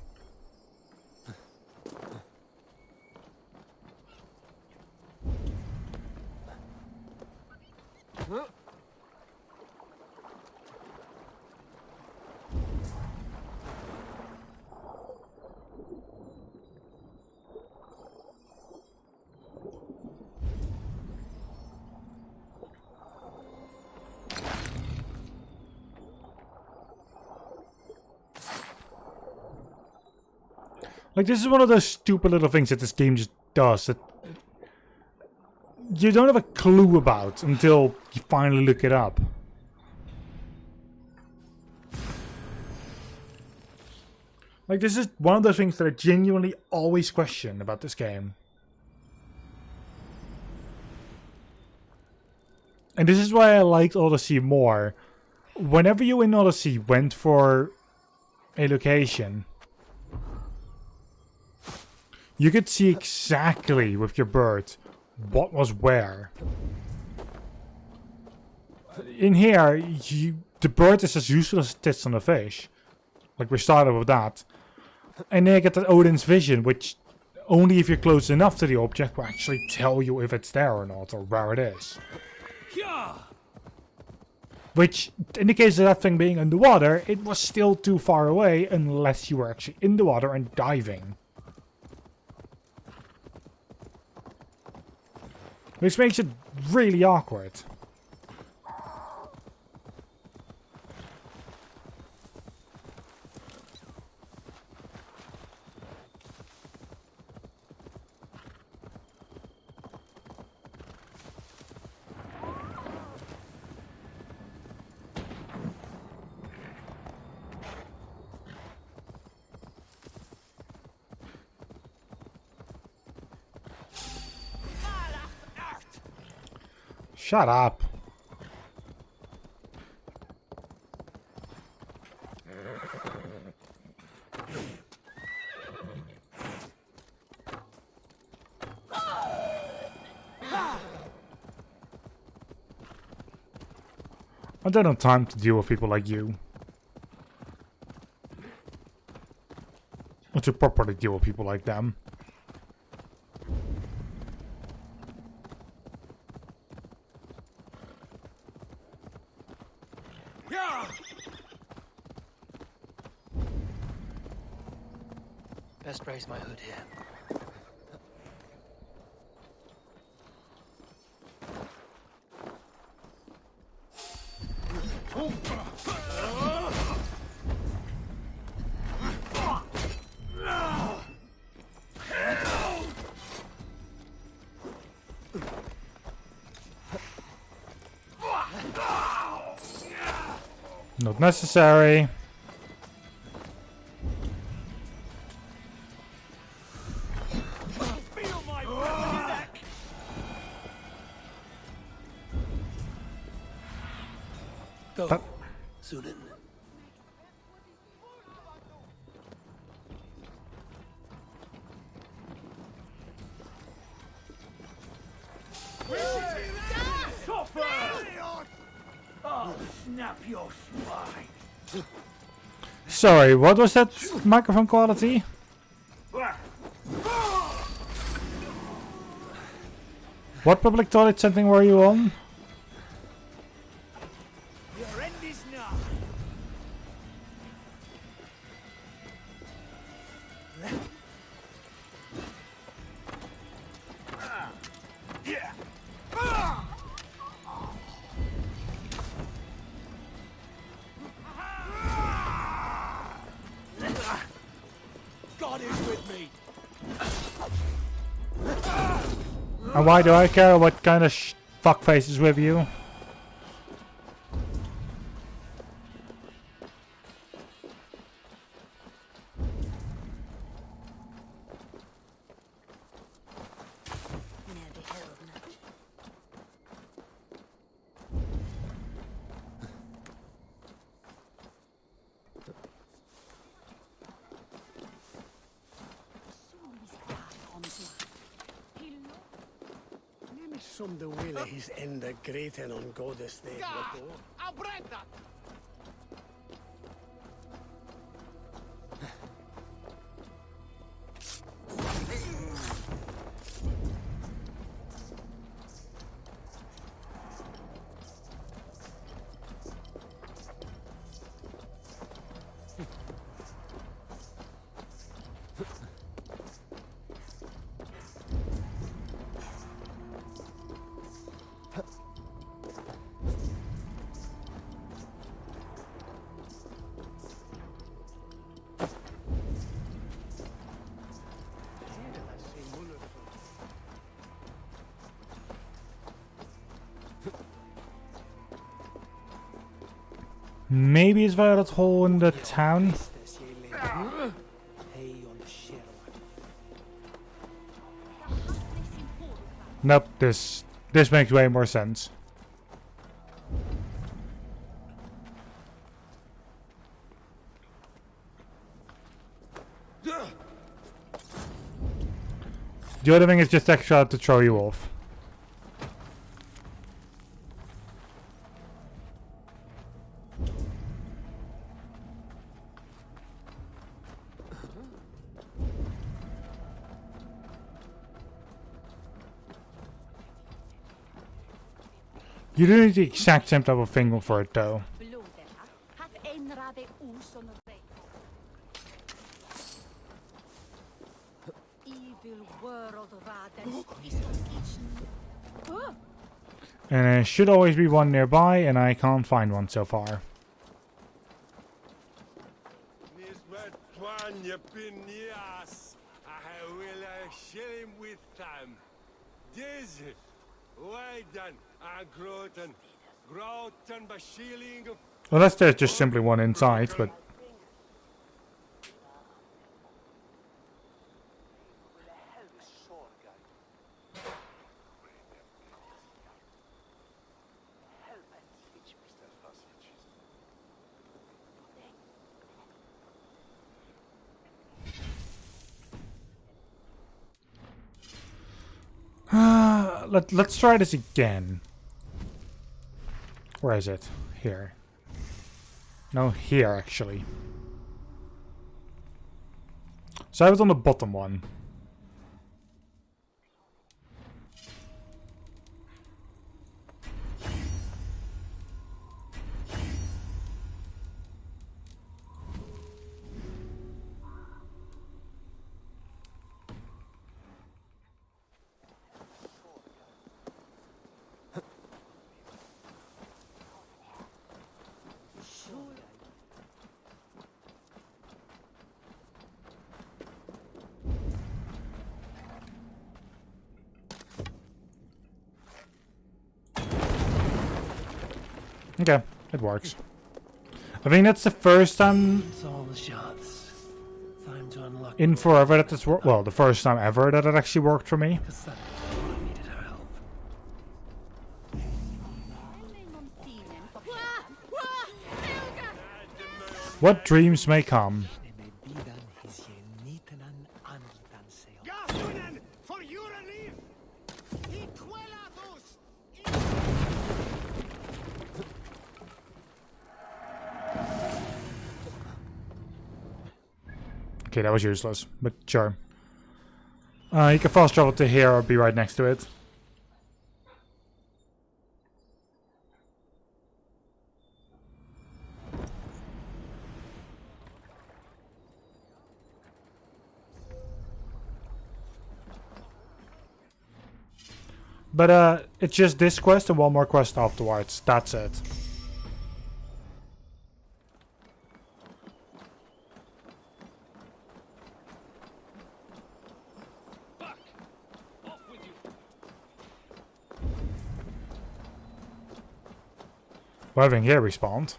[SPEAKER 1] Like, this is one of those stupid little things that this game just does that you don't have a clue about until you finally look it up. Like, this is one of those things that I genuinely always question about this game. And this is why I liked Odyssey more. Whenever you in Odyssey went for a location, you could see exactly with your bird what was where. In here, the bird is as useless as tits on a fish. Like, we started with that. And then you get that Odin's vision, which only if you're close enough to the object will actually tell you if it's there or not, or where it is. Which, in the case of that thing being underwater, it was still too far away unless you were actually in the water and diving. Which makes it really awkward. Shut up. I don't have time to deal with people like you. Or to properly deal with people like them.
[SPEAKER 3] Best raise my hood here.
[SPEAKER 1] Not necessary.
[SPEAKER 3] Go, Sunan.
[SPEAKER 7] Oh, snap your spine.
[SPEAKER 1] Sorry, what was that microphone quality? What public toilet setting were you on?
[SPEAKER 7] Your end is nigh. Yeah. God is with me.
[SPEAKER 1] And why do I care what kind of fuckface is with you?
[SPEAKER 9] Som de willen is in de great en on goddess name.
[SPEAKER 1] Maybe it's via that hole in the town. Nope, this makes way more sense. The other thing is just extra to throw you off. You do need the exact same type of thing for it though. And there should always be one nearby, and I can't find one so far. Unless there's just simply one inside, but... Let's try this again. Where is it? Here. No, here actually. So I was on the bottom one. Okay, it works. I think that's the first time in forever that this worked. Well, the first time ever that it actually worked for me. What dreams may come. Okay, that was useless, but sure. You can fast travel to here or be right next to it. But it's just this quest and one more quest afterwards. That's it. Well, I think here respawned.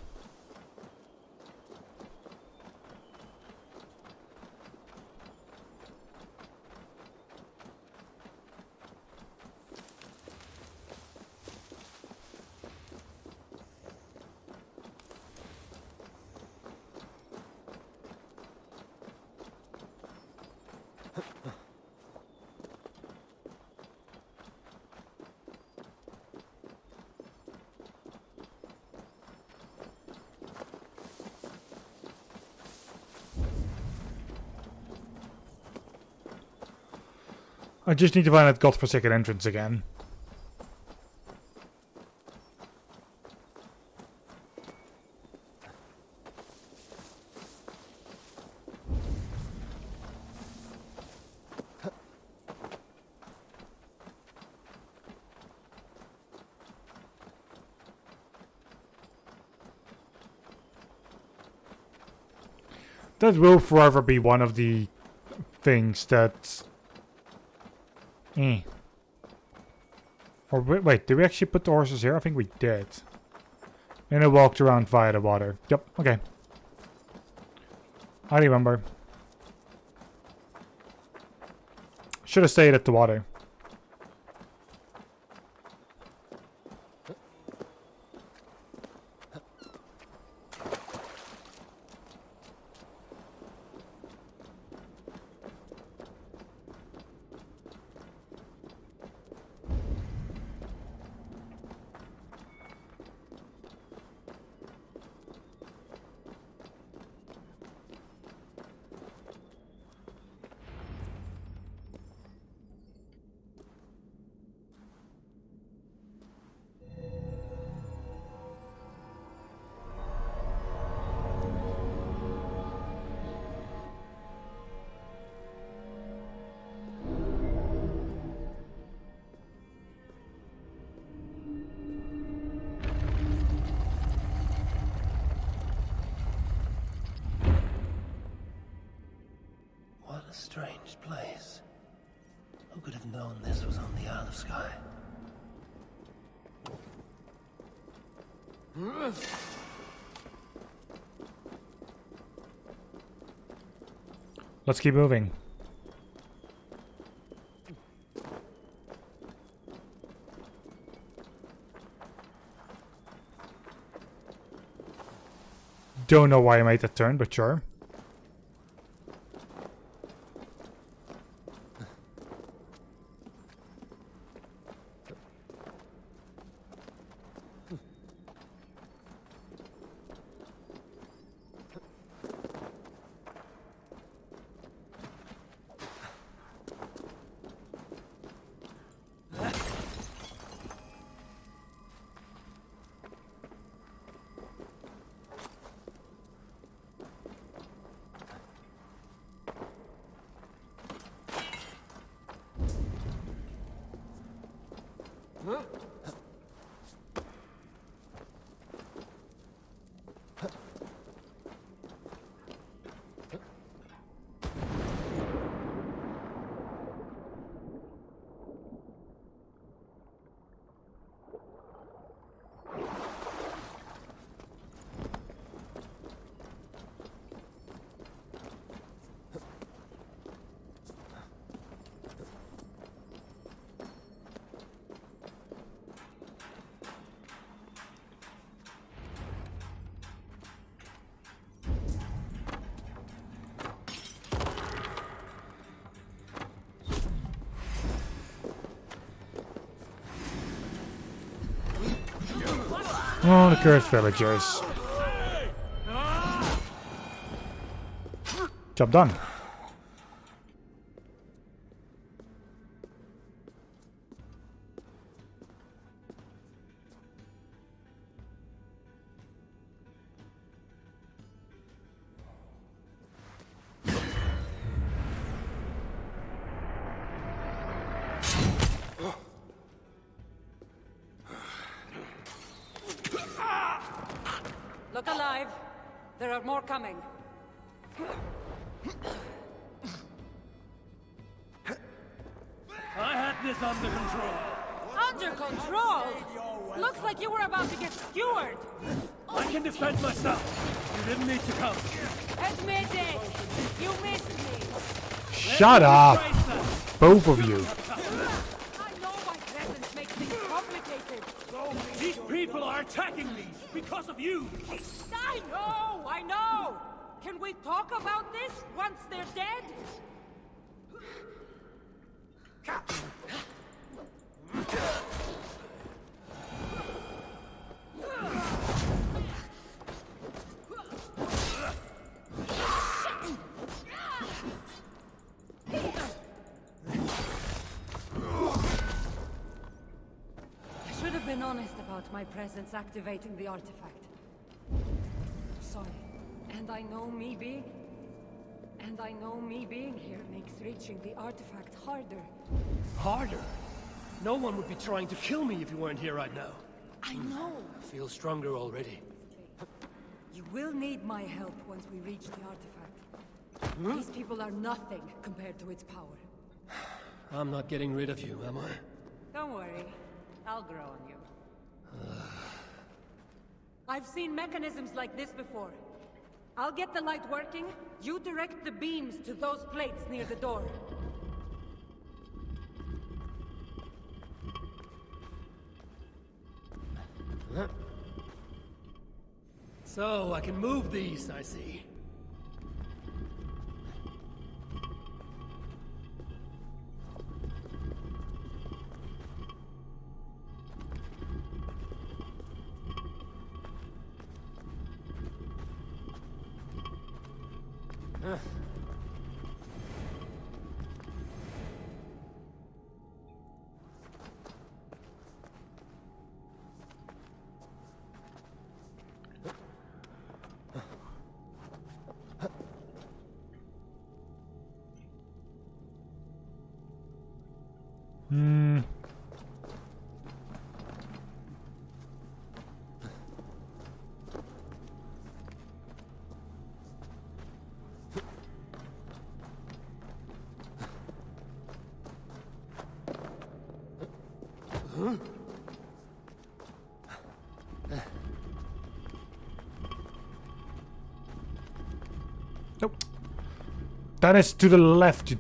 [SPEAKER 1] I just need to find that godforsaken entrance again. that will forever be one of the things that... Or wait, did we actually put the horses here? I think we did. And I walked around via the water. Yep, okay. I remember. Should have stayed at the water.
[SPEAKER 3] What a strange place. Who could have known this was on the Isle of Skye?
[SPEAKER 1] Let's keep moving. Don't know why I made that turn, but sure. Oh, the cursed villagers. Job done.
[SPEAKER 6] Look alive. There are more coming.
[SPEAKER 7] I had this under control.
[SPEAKER 6] Under control? Looks like you were about to get skewered.
[SPEAKER 7] I can defend myself. You didn't need to come.
[SPEAKER 6] Admit it. You missed me.
[SPEAKER 1] Shut up! Both of you.
[SPEAKER 6] I know my presence makes things complicated.
[SPEAKER 7] These people are attacking me because of you.
[SPEAKER 6] I know. Can we talk about this once they're dead? I should have been honest about my presence activating the artifact. Sorry. And I know me being here makes reaching the artifact harder.
[SPEAKER 7] Harder? No one would be trying to kill me if you weren't here right now.
[SPEAKER 6] I know.
[SPEAKER 3] I feel stronger already.
[SPEAKER 6] You will need my help once we reach the artifact. These people are nothing compared to its power.
[SPEAKER 3] I'm not getting rid of you, am I?
[SPEAKER 6] Don't worry. I'll grow on you. I've seen mechanisms like this before. I'll get the light working. You direct the beams to those plates near the door.
[SPEAKER 3] So, I can move these, I see.
[SPEAKER 1] Nope. That is to the left. You...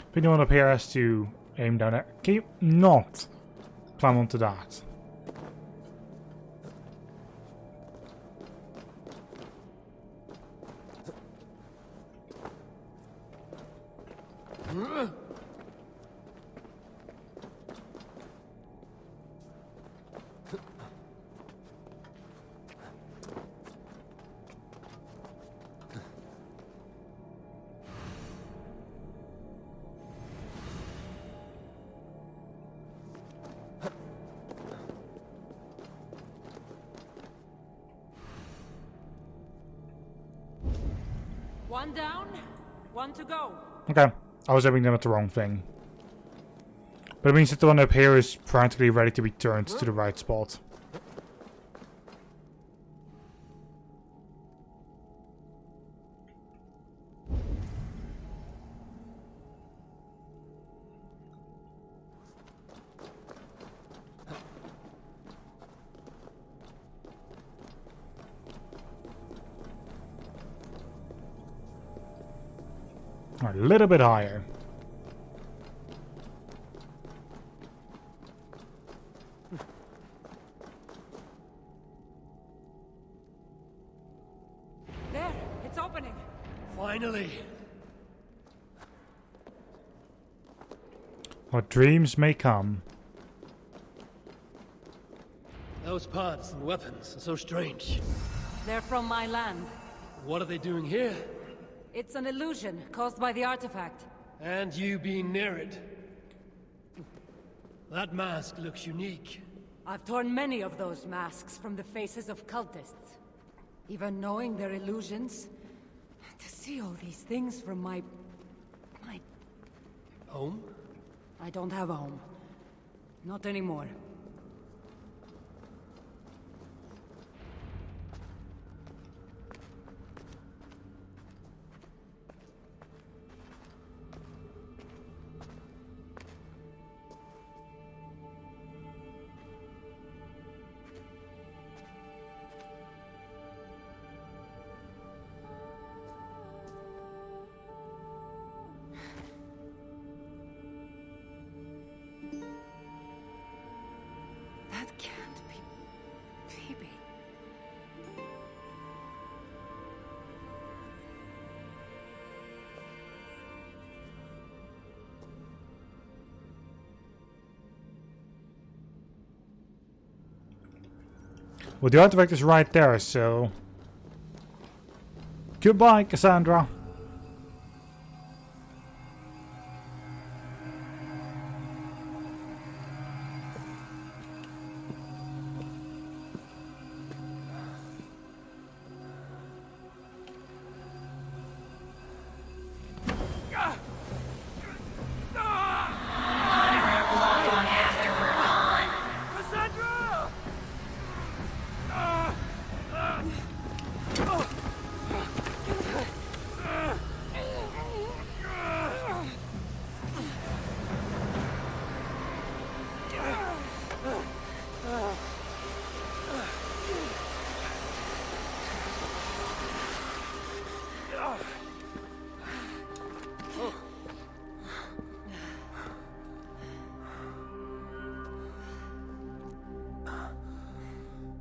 [SPEAKER 1] If anyone up here has to aim down there, can you not climb onto that?
[SPEAKER 6] One down, one to go.
[SPEAKER 1] Okay, I was aiming them at the wrong thing. But it means that the one up here is practically ready to be turned to the right spot. A little bit higher.
[SPEAKER 6] There, it's opening.
[SPEAKER 3] Finally!
[SPEAKER 1] What dreams may come.
[SPEAKER 3] Those parts and weapons are so strange.
[SPEAKER 6] They're from my land.
[SPEAKER 3] What are they doing here?
[SPEAKER 6] It's an illusion caused by the artifact.
[SPEAKER 3] And you being near it. That mask looks unique.
[SPEAKER 6] I've torn many of those masks from the faces of cultists. Even knowing their illusions. To see all these things from my...
[SPEAKER 3] Home?
[SPEAKER 6] I don't have a home. Not anymore. That can't be Phoebe.
[SPEAKER 1] Well, the artifact is right there, so... Goodbye, Cassandra.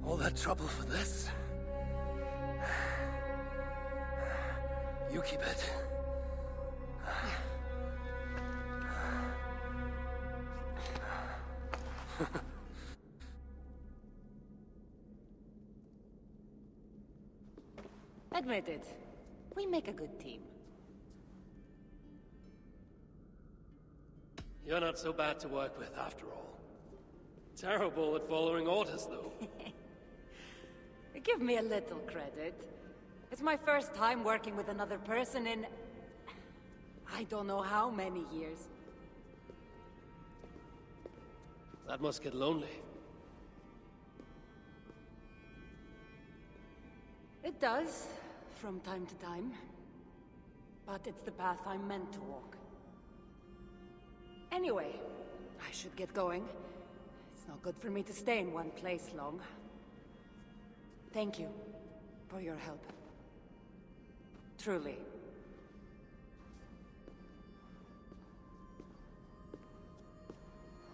[SPEAKER 3] All that trouble for this? You keep it.
[SPEAKER 6] Admit it. We make a good team.
[SPEAKER 3] You're not so bad to work with, after all. Terrible at following orders, though.
[SPEAKER 6] Give me a little credit. It's my first time working with another person in... I don't know how many years.
[SPEAKER 3] That must get lonely.
[SPEAKER 6] It does, from time to time. But it's the path I'm meant to walk. Anyway, I should get going. It's not good for me to stay in one place long. Thank you for your help. Truly.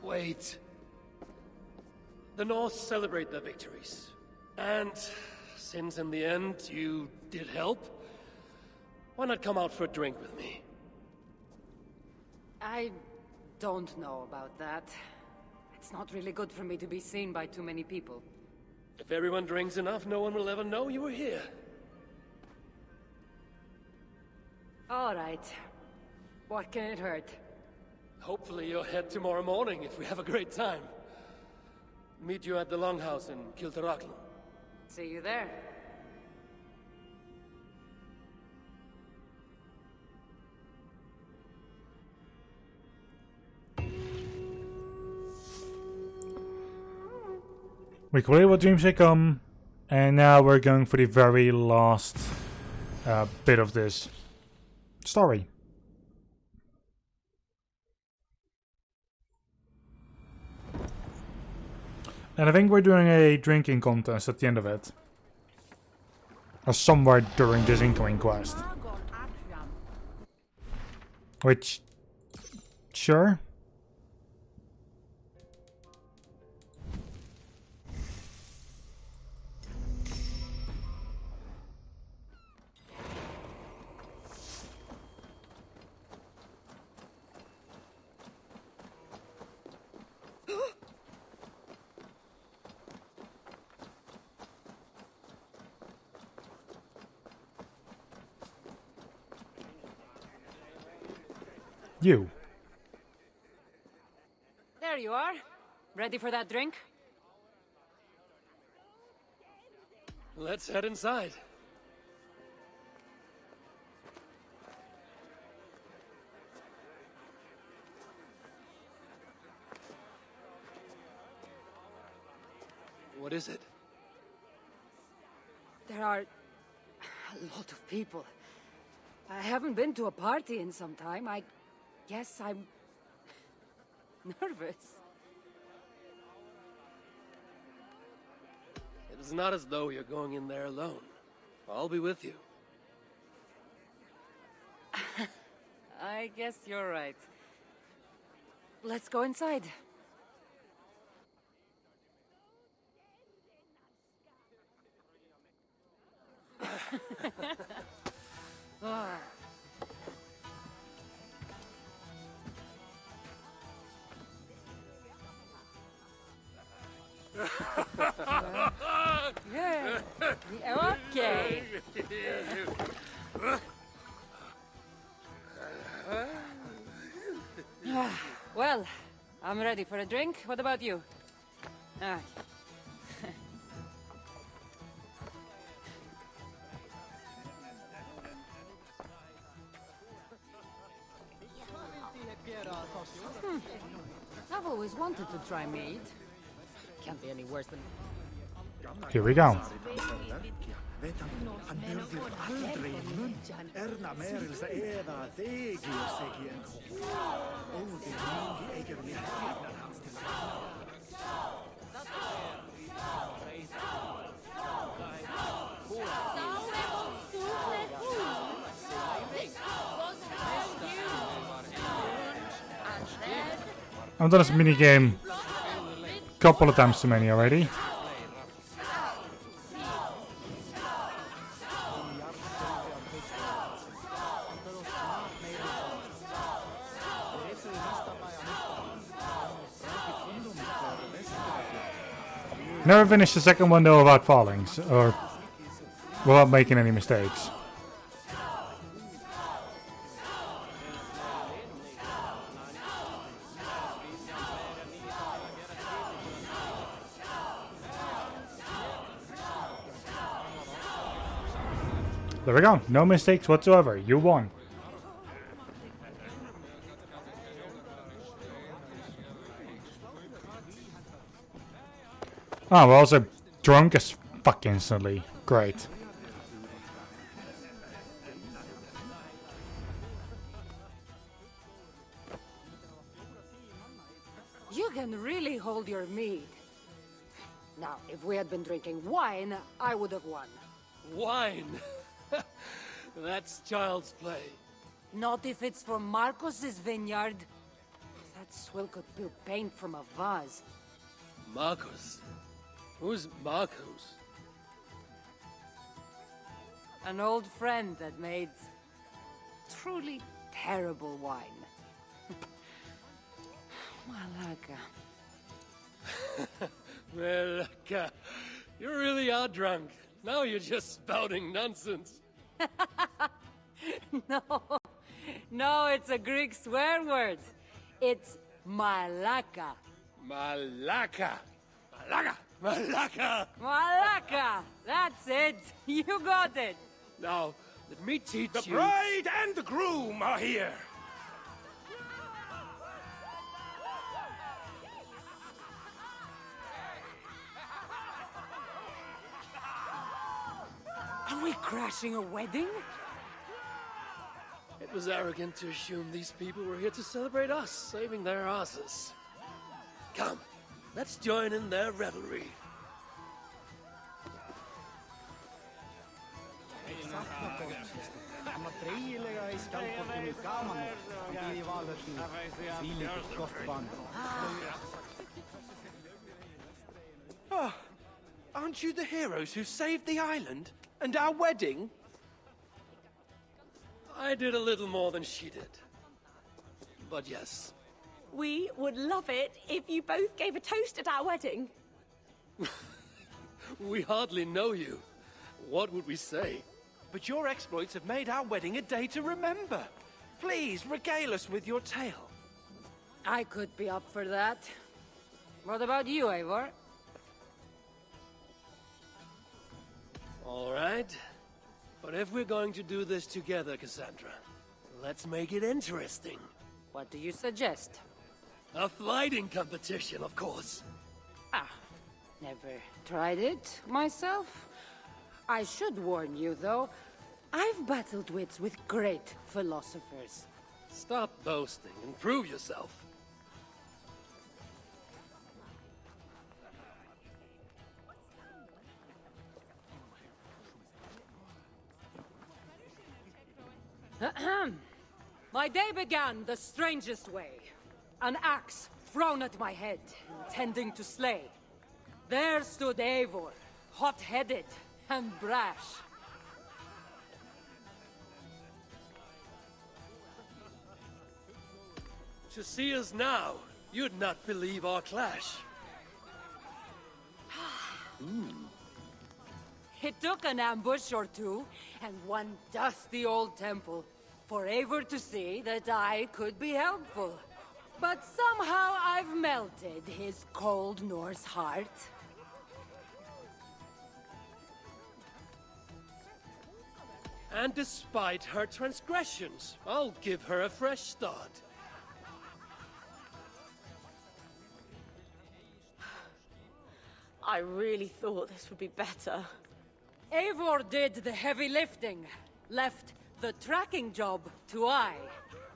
[SPEAKER 3] Wait. The North celebrate their victories. And since in the end you did help, why not come out for a drink with me?
[SPEAKER 6] I don't know about that. It's not really good for me to be seen by too many people.
[SPEAKER 3] If everyone drinks enough, no one will ever know you were here.
[SPEAKER 6] All right. What can it hurt?
[SPEAKER 3] Hopefully you'll head tomorrow morning if we have a great time. Meet you at the Longhouse in Kiltarachlum.
[SPEAKER 6] See you there.
[SPEAKER 1] We completed What Dreams May Come, and now we're going for the very last bit of this story. And I think we're doing a drinking contest at the end of it. Or somewhere during this incoming quest. Which... sure. You.
[SPEAKER 6] There you are. Ready for that drink?
[SPEAKER 3] Let's head inside. What is it?
[SPEAKER 6] There are a lot of people. I haven't been to a party in some time. I guess I'm nervous.
[SPEAKER 3] It's not as though you're going in there alone. I'll be with you.
[SPEAKER 6] I guess you're right. Let's go inside. Yeah. Okay. Well, I'm ready for a drink. What about you? Ah. I've always wanted to try mead. Can't be any worse than...
[SPEAKER 1] Here we go. I've done this mini game a couple of times too many already. Never finished the second one though without falling, or without making any mistakes. There we go, no mistakes whatsoever, you won. Oh, we're also drunk as fuck instantly. Great.
[SPEAKER 6] You can really hold your mead. Now, if we had been drinking wine, I would have won.
[SPEAKER 3] Wine! That's child's play.
[SPEAKER 6] Not if it's from Marcos's vineyard. That swill could peel paint from a vase.
[SPEAKER 3] Marcos? Who's Marcos?
[SPEAKER 6] An old friend that made truly terrible wine. Malaga.
[SPEAKER 3] Malaka. You really are drunk. Now you're just spouting nonsense.
[SPEAKER 6] No, it's a Greek swear word. It's malaka.
[SPEAKER 3] Malaka. Malaka. Malaka.
[SPEAKER 6] Malaka! That's it! You got it!
[SPEAKER 3] Now, let me teach
[SPEAKER 7] The
[SPEAKER 3] you...
[SPEAKER 7] bride and the groom are here.
[SPEAKER 6] Are we crashing a wedding?
[SPEAKER 3] It was arrogant to assume these people were here to celebrate us, saving their asses. Come, let's join in their revelry.
[SPEAKER 7] Oh, aren't you the heroes who saved the island and our wedding?
[SPEAKER 3] I did a little more than she did. But yes.
[SPEAKER 5] We would love it if you both gave a toast at our wedding.
[SPEAKER 3] We hardly know you. What would we say?
[SPEAKER 7] But your exploits have made our wedding a day to remember. Please, regale us with your tale.
[SPEAKER 6] I could be up for that. What about you, Eivor?
[SPEAKER 3] right. But if we're going to do this together, Cassandra, let's make it interesting.
[SPEAKER 6] What do you suggest?
[SPEAKER 3] A flighting competition, of course.
[SPEAKER 6] Never tried it myself. I should warn you, though. I've battled wits with great philosophers.
[SPEAKER 3] Stop boasting and prove yourself.
[SPEAKER 6] My day began the strangest way. An axe thrown at my head, intending to slay. There stood Eivor, hot-headed and brash.
[SPEAKER 3] To see us now, you'd not believe our clash.
[SPEAKER 6] It took an ambush or two, and one dusty old temple, for Eivor to see that I could be helpful. But somehow I've melted his cold Norse heart.
[SPEAKER 3] And despite her transgressions, I'll give her a fresh start.
[SPEAKER 5] I really thought this would be better.
[SPEAKER 6] Eivor did the heavy lifting, left the tracking job to I.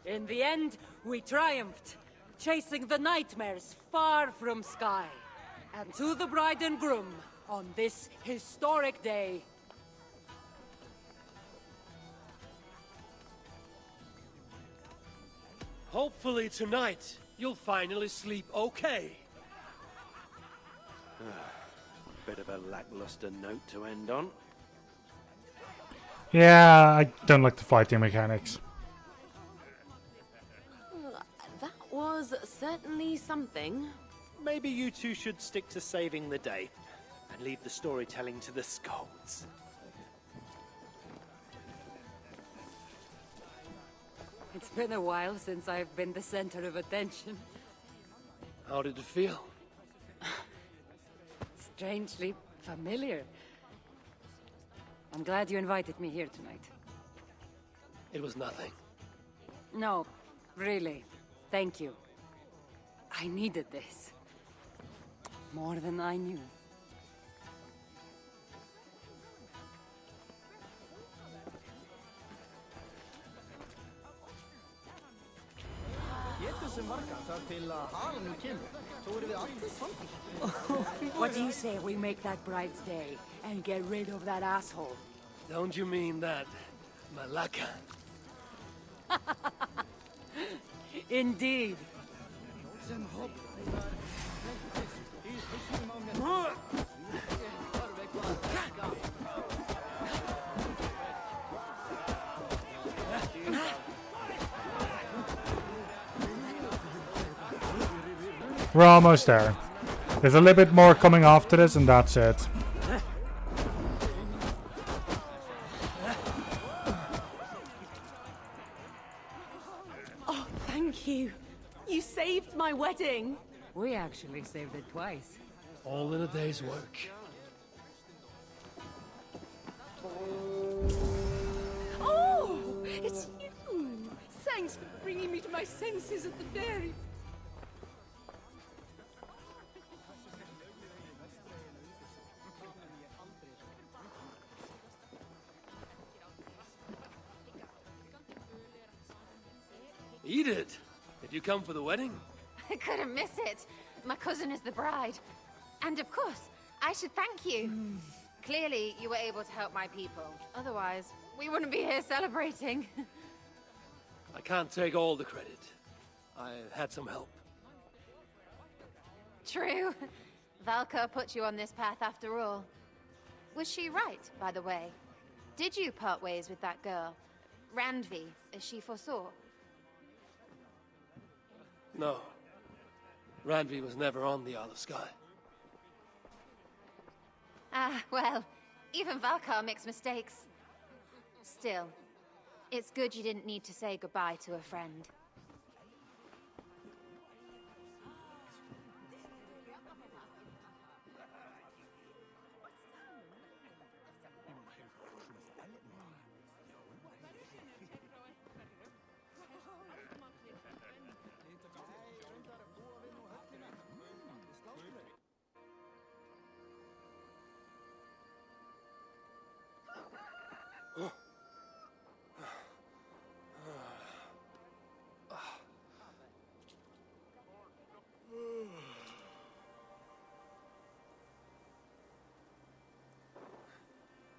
[SPEAKER 6] In the end, we triumphed, chasing the nightmares far from Sky. And to the bride and groom, on this historic day,
[SPEAKER 3] Hopefully tonight, you'll finally sleep okay.
[SPEAKER 7] Bit of a lackluster note to end on.
[SPEAKER 1] Yeah, I don't like the fighting mechanics.
[SPEAKER 5] That was certainly something.
[SPEAKER 7] Maybe you two should stick to saving the day and leave the storytelling to the scolds.
[SPEAKER 6] it's been a while since I've been the center of attention.
[SPEAKER 3] How did it feel?
[SPEAKER 6] Strangely familiar. I'm glad you invited me here tonight.
[SPEAKER 3] It was nothing.
[SPEAKER 6] No, really. Thank you. I needed this. More than I knew. What do you say we make that bride's day and get rid of that asshole?
[SPEAKER 3] Don't you mean that, Malaka?
[SPEAKER 6] Indeed.
[SPEAKER 1] We're almost there. There's a little bit more coming after this and that's it.
[SPEAKER 5] Oh, thank you. You saved my wedding.
[SPEAKER 6] We actually saved it twice.
[SPEAKER 3] All in a day's work.
[SPEAKER 5] Oh, it's you. Thanks for bringing me to my senses at the dairy.
[SPEAKER 3] Edith, did you come for the wedding?
[SPEAKER 2] I couldn't miss it. My cousin is the bride. And of course, I should thank you. Clearly, you were able to help my people. Otherwise, we wouldn't be here celebrating.
[SPEAKER 3] I can't take all the credit. I had some help.
[SPEAKER 2] True. Valka put you on this path after all. Was she right, by the way? Did you part ways with that girl? Randvi, as she foresaw?
[SPEAKER 3] No. Randvi was never on the Isle of Skye.
[SPEAKER 2] Ah, well, even Valkar makes mistakes. Still, it's good you didn't need to say goodbye to a friend.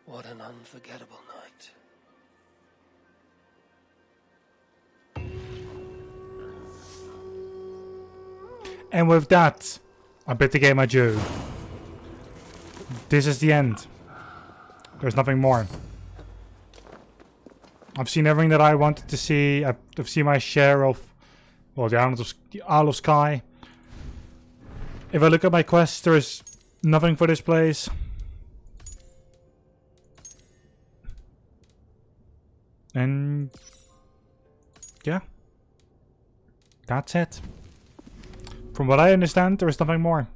[SPEAKER 3] What an unforgettable night.
[SPEAKER 1] And with that, I bid the game adieu. This is the end. There's nothing more. I've seen everything that I wanted to see. I've seen my share of, well, the Isle of Skye. If I look at my quest, there is nothing for this place. And yeah, that's it. From what I understand, there is nothing more.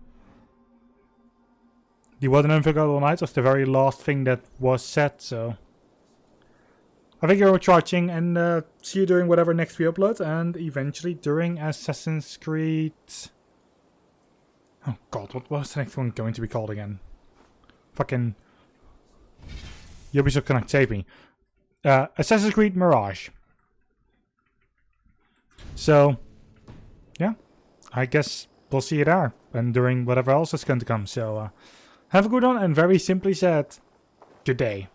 [SPEAKER 1] The What an Unforgettable Night was the very last thing that was said, so I thank you very much for watching, and see you during whatever next we upload, and eventually during Assassin's Creed... Oh god, what was the next one going to be called again? Fucking... Ubisoft Connect, save me. Assassin's Creed Mirage. So, yeah, I guess we'll see you there, and during whatever else is going to come, so have a good one, and very simply said, good day.